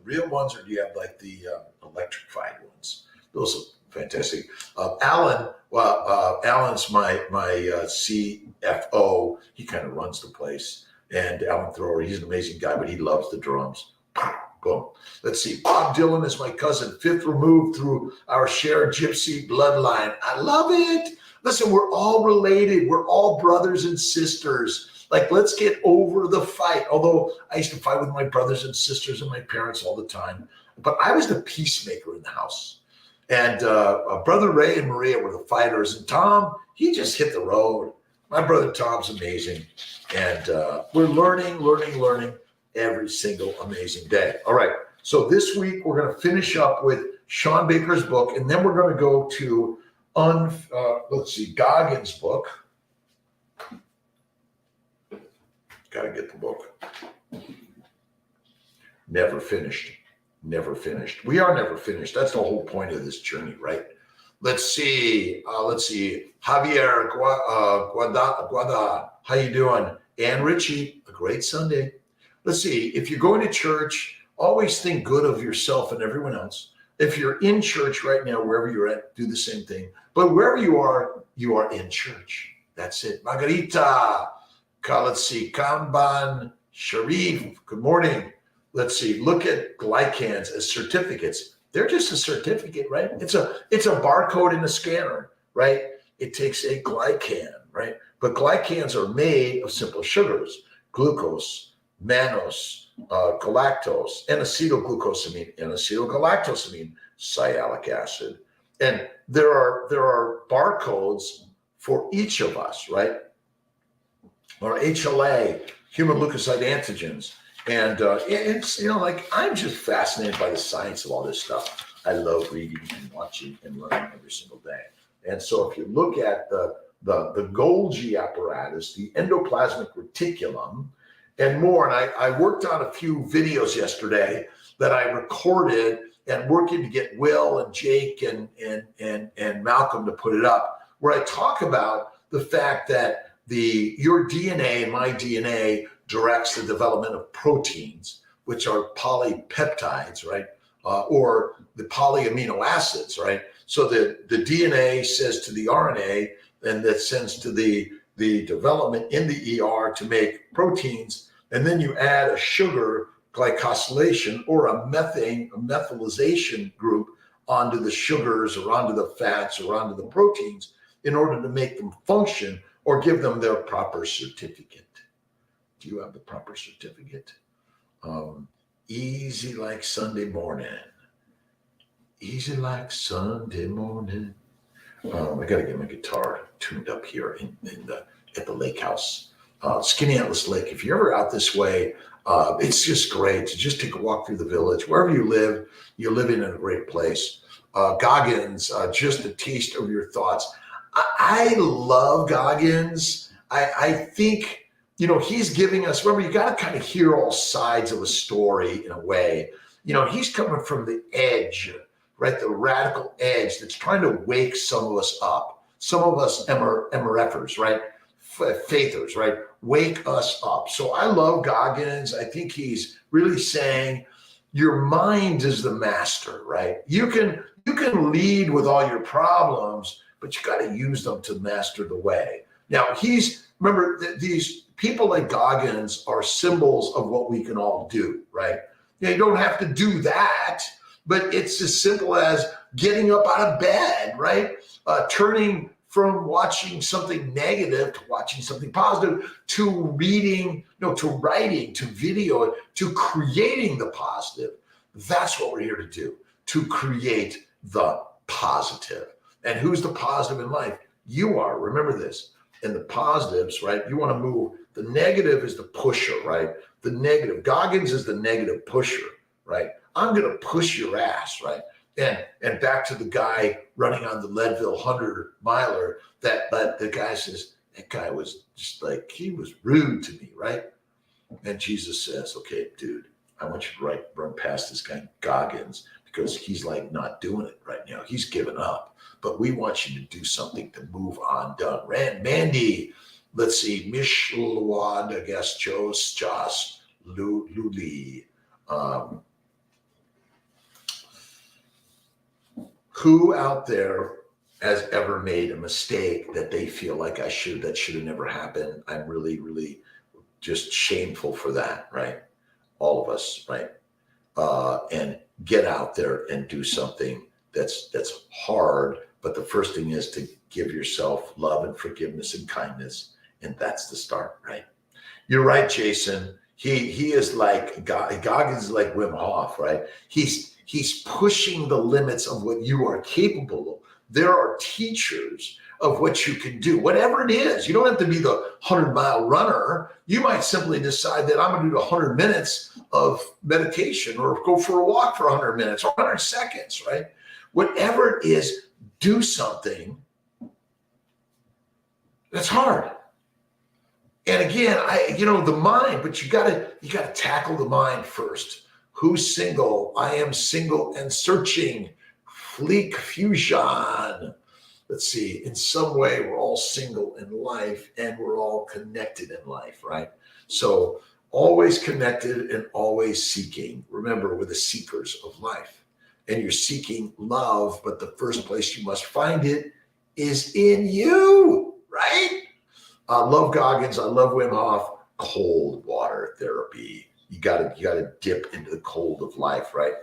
real ones, or do you have like the electrified ones? Those are fantastic. Alan's my CFO. He kind of runs the place. And Alan Thrower, he's an amazing guy, but he loves the drums. Boom. Let's see. Bob Dylan is my cousin, fifth removed through our shared gypsy bloodline. I love it. Listen, we're all related. We're all brothers and sisters. Like, let's get over the fight. Although I used to fight with my brothers and sisters and my parents all the time. But I was the peacemaker in the house. And Brother Ray and Maria were the fighters. And Tom, he just hit the road. My brother Tom's amazing. And we're learning every single amazing day. All right. So this week, we're going to finish up with Sean Baker's book. And then we're going to go to, Goggins' book. Got to get the book. Never finished. We are never finished. That's the whole point of this journey, right? Let's see. Javier Guada, how you doing? Ann Ritchie, a great Sunday. Let's see. If you're going to church, always think good of yourself and everyone else. If you're in church right now, wherever you're at, do the same thing. But wherever you are in church. That's it. Margarita, let's see. Kanban, Sharif, good morning. Let's see. Look at glycans as certificates. They're just a certificate, right? It's a barcode in a scanner, right? It takes a glycan, right? But glycans are made of simple sugars: glucose, mannose, galactose, N-acetylglucosamine, N-acetylgalactosamine, sialic acid. And there are barcodes for each of us, right? Or HLA, human leukocyte antigens. And it's, like, I'm just fascinated by the science of all this stuff. I love reading and watching and learning every single day. And so if you look at the Golgi apparatus, the endoplasmic reticulum, and more, and I worked on a few videos yesterday that I recorded and working to get Will and Jake and Malcolm to put it up, where I talk about the fact that your DNA and my DNA directs the development of proteins, which are polypeptides, right? Or the polyamino acids, right? So the DNA says to the RNA, and that sends to the development in the ER to make proteins. And then you add a sugar glycosylation or a methylation group onto the sugars or onto the fats or onto the proteins in order to make them function or give them their proper certificate. Do you have the proper certificate? Easy like Sunday morning. Easy like Sunday morning. I got to get my guitar tuned up here at the lake house. Skinny Atlas Lake. If you're ever out this way, it's just great to just take a walk through the village. Wherever you live, you're living in a great place. Goggins, just a taste of your thoughts. I love Goggins. I think, he's giving us, remember, you got to kind of hear all sides of a story in a way. He's coming from the edge, right? The radical edge that's trying to wake some of us up. Some of us MRFers, right? Faithers, right? Wake us up. So I love Goggins. I think he's really saying your mind is the master, right? You can lead with all your problems, but you got to use them to master the way. Now remember these people like Goggins are symbols of what we can all do, right? You don't have to do that, but it's as simple as getting up out of bed, right? Turning from watching something negative to watching something positive, to reading, to writing, to video, to creating the positive. That's what we're here to do, to create the positive. And who's the positive in life? You are. Remember this. And the positives, right? You want to move. The negative is the pusher, right? The negative. Goggins is the negative pusher, right? I'm going to push your ass, right? And back to the guy running on the Leadville 100-miler, that the guy says, that guy was just like, he was rude to me, right? And Jesus says, okay, dude, I want you to run past this guy Goggins, because he's like not doing it right now. He's given up. But we want you to do something to move on. Done. Mandy, let's see, Mishwad, I guess, Joss, Luli. Who out there has ever made a mistake that they feel like that should have never happened? I'm really, really just shameful for that, right? All of us, right? And get out there and do something that's hard. But the first thing is to give yourself love and forgiveness and kindness. And that's the start, right? You're right, Jason. He is like, Goggins is like Wim Hof, right? He's pushing the limits of what you are capable of. There are teachers of what you can do, whatever it is. You don't have to be the 100-mile runner. You might simply decide that I'm going to do 100 minutes of meditation, or go for a walk for 100 minutes or 100 seconds, right? Whatever it is, do something that's hard. And again, the mind, but you gotta tackle the mind first. Who's single? I am single and searching. Fleek Fusion. Let's see, in some way, we're all single in life and we're all connected in life, right? So always connected and always seeking. Remember, we're the seekers of life, and you're seeking love, but the first place you must find it is in you, right? I love Goggins. I love Wim Hof. Cold water therapy. You gotta dip into the cold of life, right?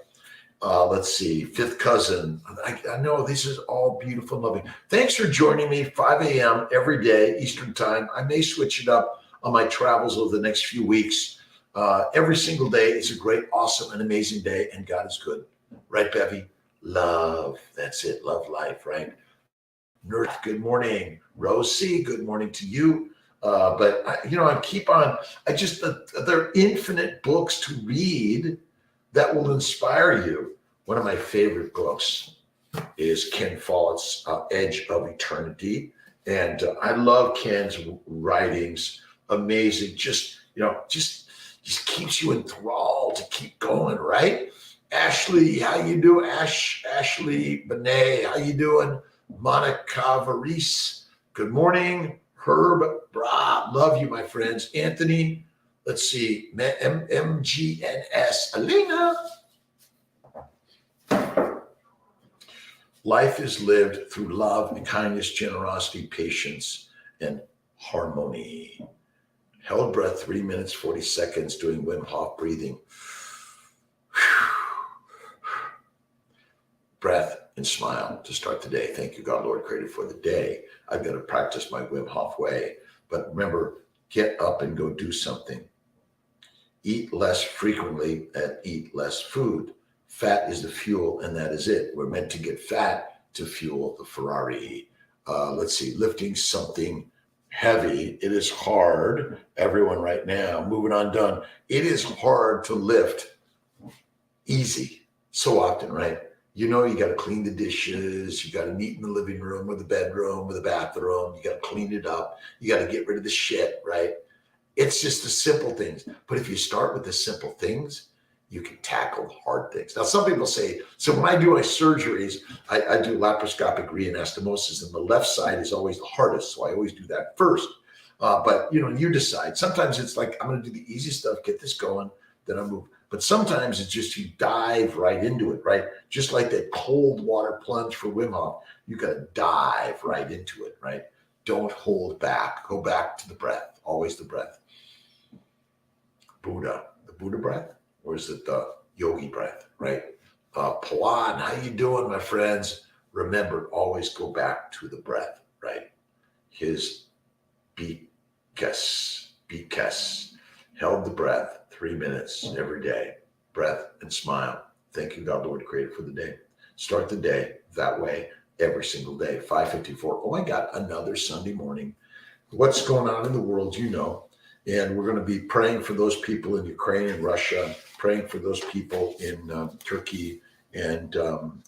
Let's see, Fifth Cousin. I know this is all beautiful and loving. Thanks for joining me, 5 a.m. every day, Eastern time. I may switch it up on my travels over the next few weeks. Every single day is a great, awesome, and amazing day, and God is good. Right, Bevy? Love. That's it. Love life, right? Nerd, good morning. Rosie, good morning to you. But I keep on. There are infinite books to read that will inspire you. One of my favorite books is Ken Follett's Edge of Eternity. And I love Ken's writings. Amazing. Just keeps you enthralled to keep going, right? Ashley, how you doing? Ashley Benet, how you doing? Monica Varis, good morning. Herb, love you, my friends. Anthony, let's see, MGNS, Alina. Life is lived through love and kindness, generosity, patience, and harmony. Held breath 3 minutes, 40 seconds, doing Wim Hof breathing. Breath and smile to start the day. Thank you, God, Lord, created for the day. I've got to practice my Wim Hof way. But remember, get up and go do something. Eat less frequently and eat less food. Fat is the fuel, and that is it. We're meant to get fat to fuel the Ferrari. Let's see, lifting something heavy. It is hard. Everyone right now, moving on, done. It is hard to lift easy so often, right? You got to clean the dishes. You got to neat in the living room or the bedroom or the bathroom. You got to clean it up. You got to get rid of the shit, right? It's just the simple things. But if you start with the simple things, you can tackle hard things. Now, some people say, so when I do my surgeries, I do laparoscopic reanastomosis, and the left side is always the hardest. So I always do that first. But you decide. Sometimes it's like, I'm going to do the easy stuff, get this going, then I move. But sometimes it's just you dive right into it, right? Just like that cold water plunge for Wim Hof, you got to dive right into it, right? Don't hold back. Go back to the breath, always the breath. Buddha, the Buddha breath, or is it the yogi breath, right? Pawan, how you doing, my friends? Remember, always go back to the breath, right? His BEBBIS, held the breath 3 minutes every day. Breath and smile. Thank you, God, Lord, created for the day. Start the day that way every single day. 5:54. Oh my God, another Sunday morning. What's going on in the world, and we're going to be praying for those people in Ukraine and Russia, praying for those people in Turkey and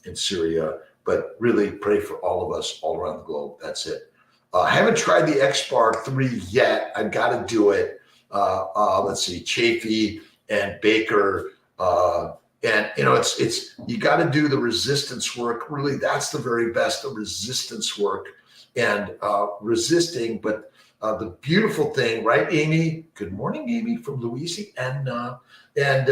in Syria, but really pray for all of us all around the globe. That's it. I haven't tried the X-Bar 3 yet. I've got to do it. Let's see, Chafee and Baker. And it's you got to do the resistance work. Really, that's the very best, the resistance work and resisting. But the beautiful thing, right, Amy? Good morning, Amy from Louisiana. And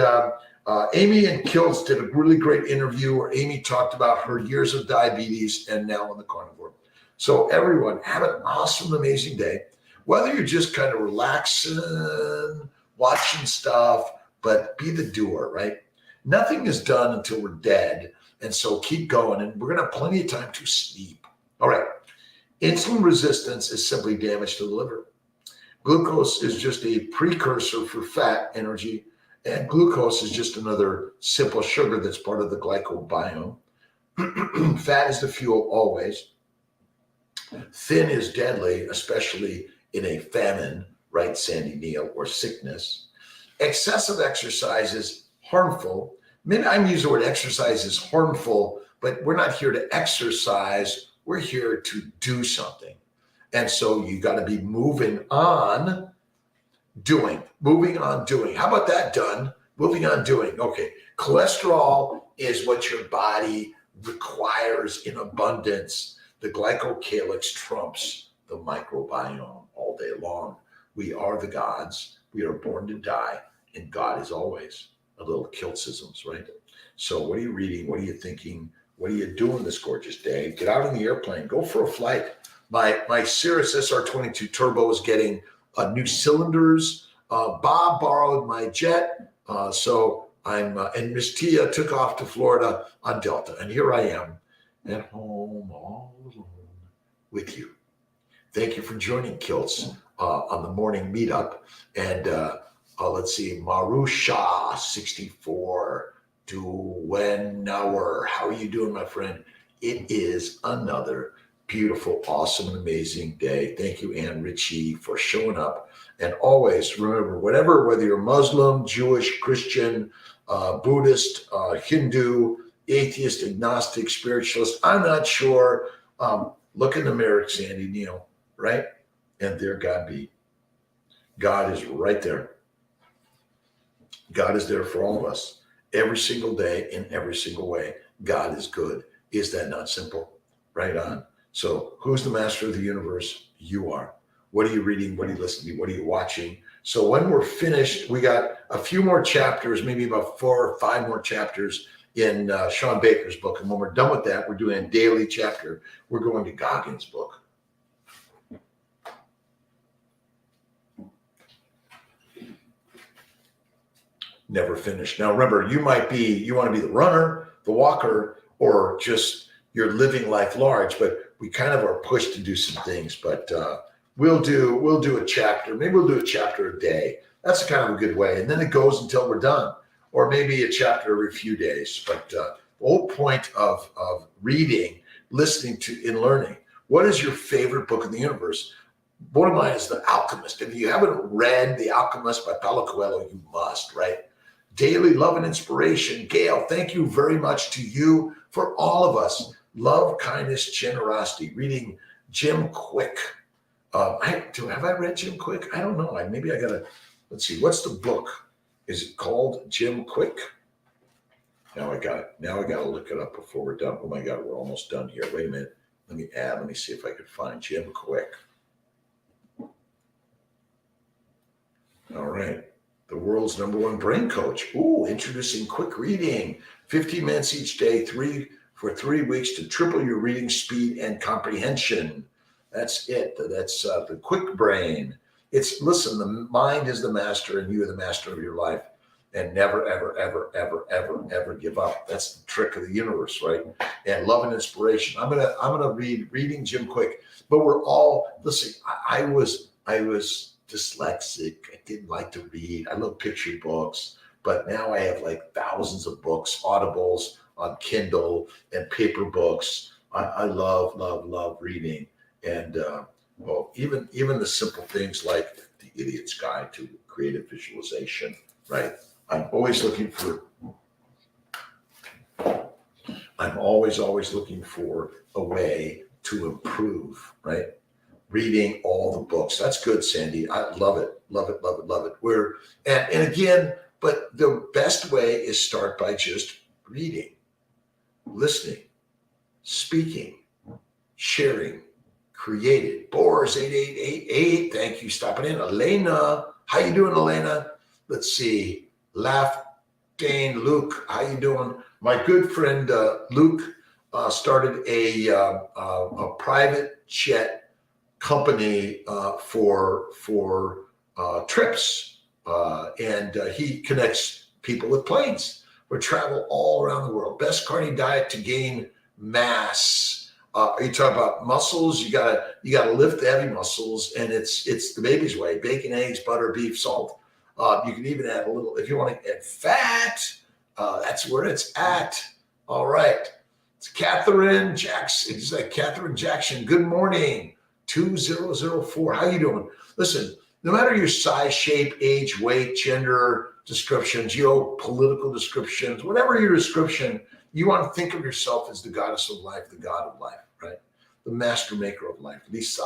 Amy and Kiltz did a really great interview where Amy talked about her years of diabetes and now on the carnivore. So everyone, have an awesome, amazing day. Whether you're just kind of relaxing, watching stuff, but be the doer, right? Nothing is done until we're dead. And so keep going. And we're going to have plenty of time to sleep. All right. Insulin resistance is simply damage to the liver. Glucose is just a precursor for fat energy. And glucose is just another simple sugar that's part of the glycobiome. Fat is the fuel always. Thin is deadly, especially in a famine, right, Sandy Neal, or sickness. Excessive exercise is harmful. Maybe I'm using the word exercise is harmful, but we're not here to exercise. We're here to do something. And so you got to be moving on, doing. How about that, done? Moving on, doing. Okay. Cholesterol is what your body requires in abundance. The glycocalyx trumps the microbiome all day long. We are the gods. We are born to die, and God is always. A little Kiltzisms, right? So what are you reading? What are you thinking? What are you doing this gorgeous day? Get out on the airplane. Go for a flight. My Cirrus SR22 Turbo is getting new cylinders. Bob borrowed my jet. So I'm, and Miss Tia took off to Florida on Delta. And here I am at home all alone with you. Thank you for joining Kiltz on the morning meetup. And let's see, Marusha 64 to Wenauer. How are you doing, my friend? It is another beautiful, awesome, and amazing day. Thank you, Ann Ritchie, for showing up. And always remember, whether you're Muslim, Jewish, Christian, Buddhist, Hindu, atheist, agnostic, spiritualist, I'm not sure. Look in the mirror, Sandy Neal, right? And there God be. God is right there. God is there for all of us every single day in every single way. God is good. Is that not simple? Right on. So who's the master of the universe? You are. What are you reading? What are you listening to? What are you watching? So when we're finished, we got a few more chapters, maybe about 4 or 5 more chapters in Sean Baker's book. And when we're done with that, we're doing a daily chapter. We're going to Goggins' book. Never finished. Now, remember, you want to be the runner, the walker, or just you're living life large, but we kind of are pushed to do some things, but we'll do a chapter. Maybe we'll do a chapter a day. That's kind of a good way. And then it goes until we're done, or maybe a chapter every few days. But the whole point of reading, listening to, and learning. What is your favorite book in the universe? One of mine is The Alchemist. If you haven't read The Alchemist by Paulo Coelho, you must, right? Daily love and inspiration. Gail, thank you very much to you for all of us. Love, kindness, generosity. Reading Jim Quick. Have I read Jim Quick? I don't know. Maybe I gotta, let's see. What's the book? Is it called Jim Quick? Now I got it. Now I got to look it up before we're done. Oh my God, we're almost done here. Wait a minute. Let me see if I can find Jim Quick. All right. The world's #1 brain coach. Ooh, introducing quick reading. 15 minutes each day, for 3 weeks to triple your reading speed and comprehension. That's it. That's the quick brain. Listen, the mind is the master and you are the master of your life. And never, ever, ever, ever, ever, ever give up. That's the trick of the universe, right? And love and inspiration. I'm gonna reading Jim Quick. But we're all, listen, I was dyslexic. I didn't like to read. I love picture books, but now I have like thousands of books, audibles on Kindle and paper books. I love reading. And even the simple things like The Idiot's Guide to Creative Visualization, right? I'm always looking for a way to improve, right? Reading all the books. That's good, Sandy. I love it. And again, But the best way is start by just reading, listening, speaking, sharing, created. Boris 8888, thank you, stopping in. Elena, how you doing, Elena? Let's see. Laugh, Dane, Luke, how you doing? My good friend Luke started a private jet company for trips, and he connects people with planes. We travel all around the world. Best carnivore diet to gain mass. Are you talking about muscles? You gotta lift the heavy muscles, and it's the baby's way: bacon, eggs, butter, beef, salt. You can even add a little if you want to add fat. That's where it's at. All right. It's Catherine Jackson. It's like Catherine Jackson. Good morning. 2004. How you doing? Listen, no matter your size, shape, age, weight, gender descriptions, geopolitical descriptions, whatever your description, you want to think of yourself as the goddess of life, the god of life, right? The master maker of life. Lisa,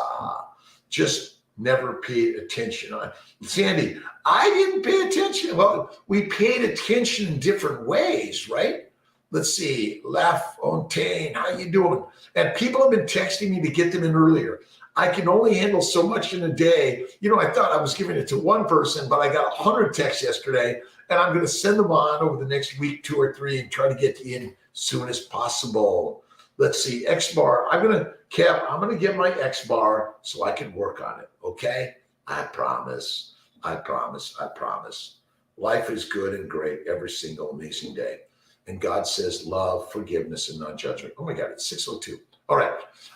just never paid attention. Sandy, I didn't pay attention. Well, we paid attention in different ways, right? Let's see. La Fontaine, how you doing? And people have been texting me to get them in earlier. I can only handle so much in a day. I thought I was giving it to one person, but I got 100 texts yesterday, and I'm going to send them on over the next week, 2 or 3, and try to get you in as soon as possible. Let's see. X-Bar. I'm going to get my X-Bar so I can work on it. Okay? I promise. I promise. I promise. Life is good and great every single amazing day. And God says love, forgiveness, and non-judgment. Oh my God, it's 6:02. All right.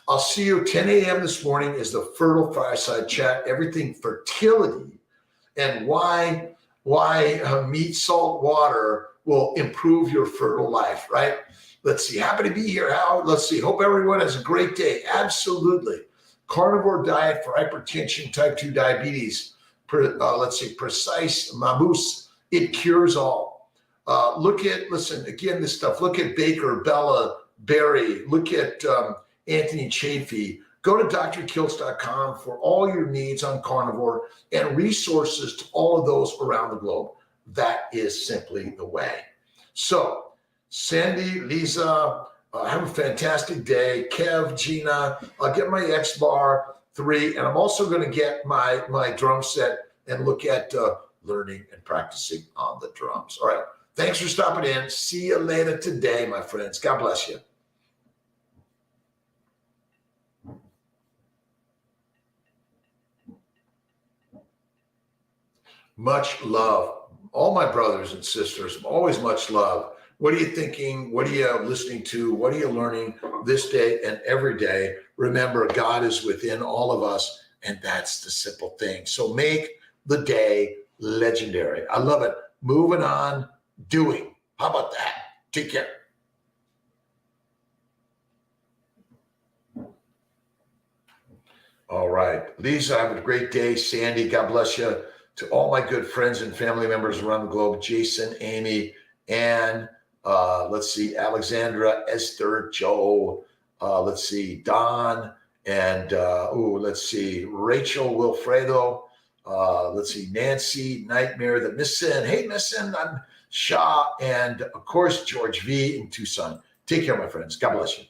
I'll see you 10 a.m. this morning is the Fertile Fireside Chat. Everything fertility and why meat, salt, water will improve your fertile life, right? Let's see. Happy to be here, Howard. Let's see. Hope everyone has a great day. Absolutely. Carnivore diet for hypertension, type 2 diabetes. Let's see. Precise Mabuse. It cures all. Listen, again, this stuff. Look at Baker, Bella, Barry. Look at Anthony Chafee. Go to drkiltz.com for all your needs on carnivore and resources to all of those around the globe. That is simply the way. So, Sandy, Lisa, have a fantastic day. Kev, Gina, I'll get my X-Bar 3, and I'm also going to get my drum set and look at learning and practicing on the drums. All right. Thanks for stopping in. See you later today, my friends. God bless you. Much love. All my brothers and sisters, always much love. What are you thinking? What are you listening to? What are you learning this day and every day? Remember, God is within all of us, and that's the simple thing. So make the day legendary. I love it. Moving on, doing. How about that? Take care. All right. Lisa, have a great day. Sandy, God bless you. To all my good friends and family members around the globe, Jason, Amy, Ann, let's see, Alexandra, Esther, Joe, let's see, Don, and let's see, Rachel, Wilfredo, let's see, Nancy, Nightmare, the Missin. Hey, Missin, I'm Shaw, and of course, George V in Tucson. Take care, my friends. God bless you.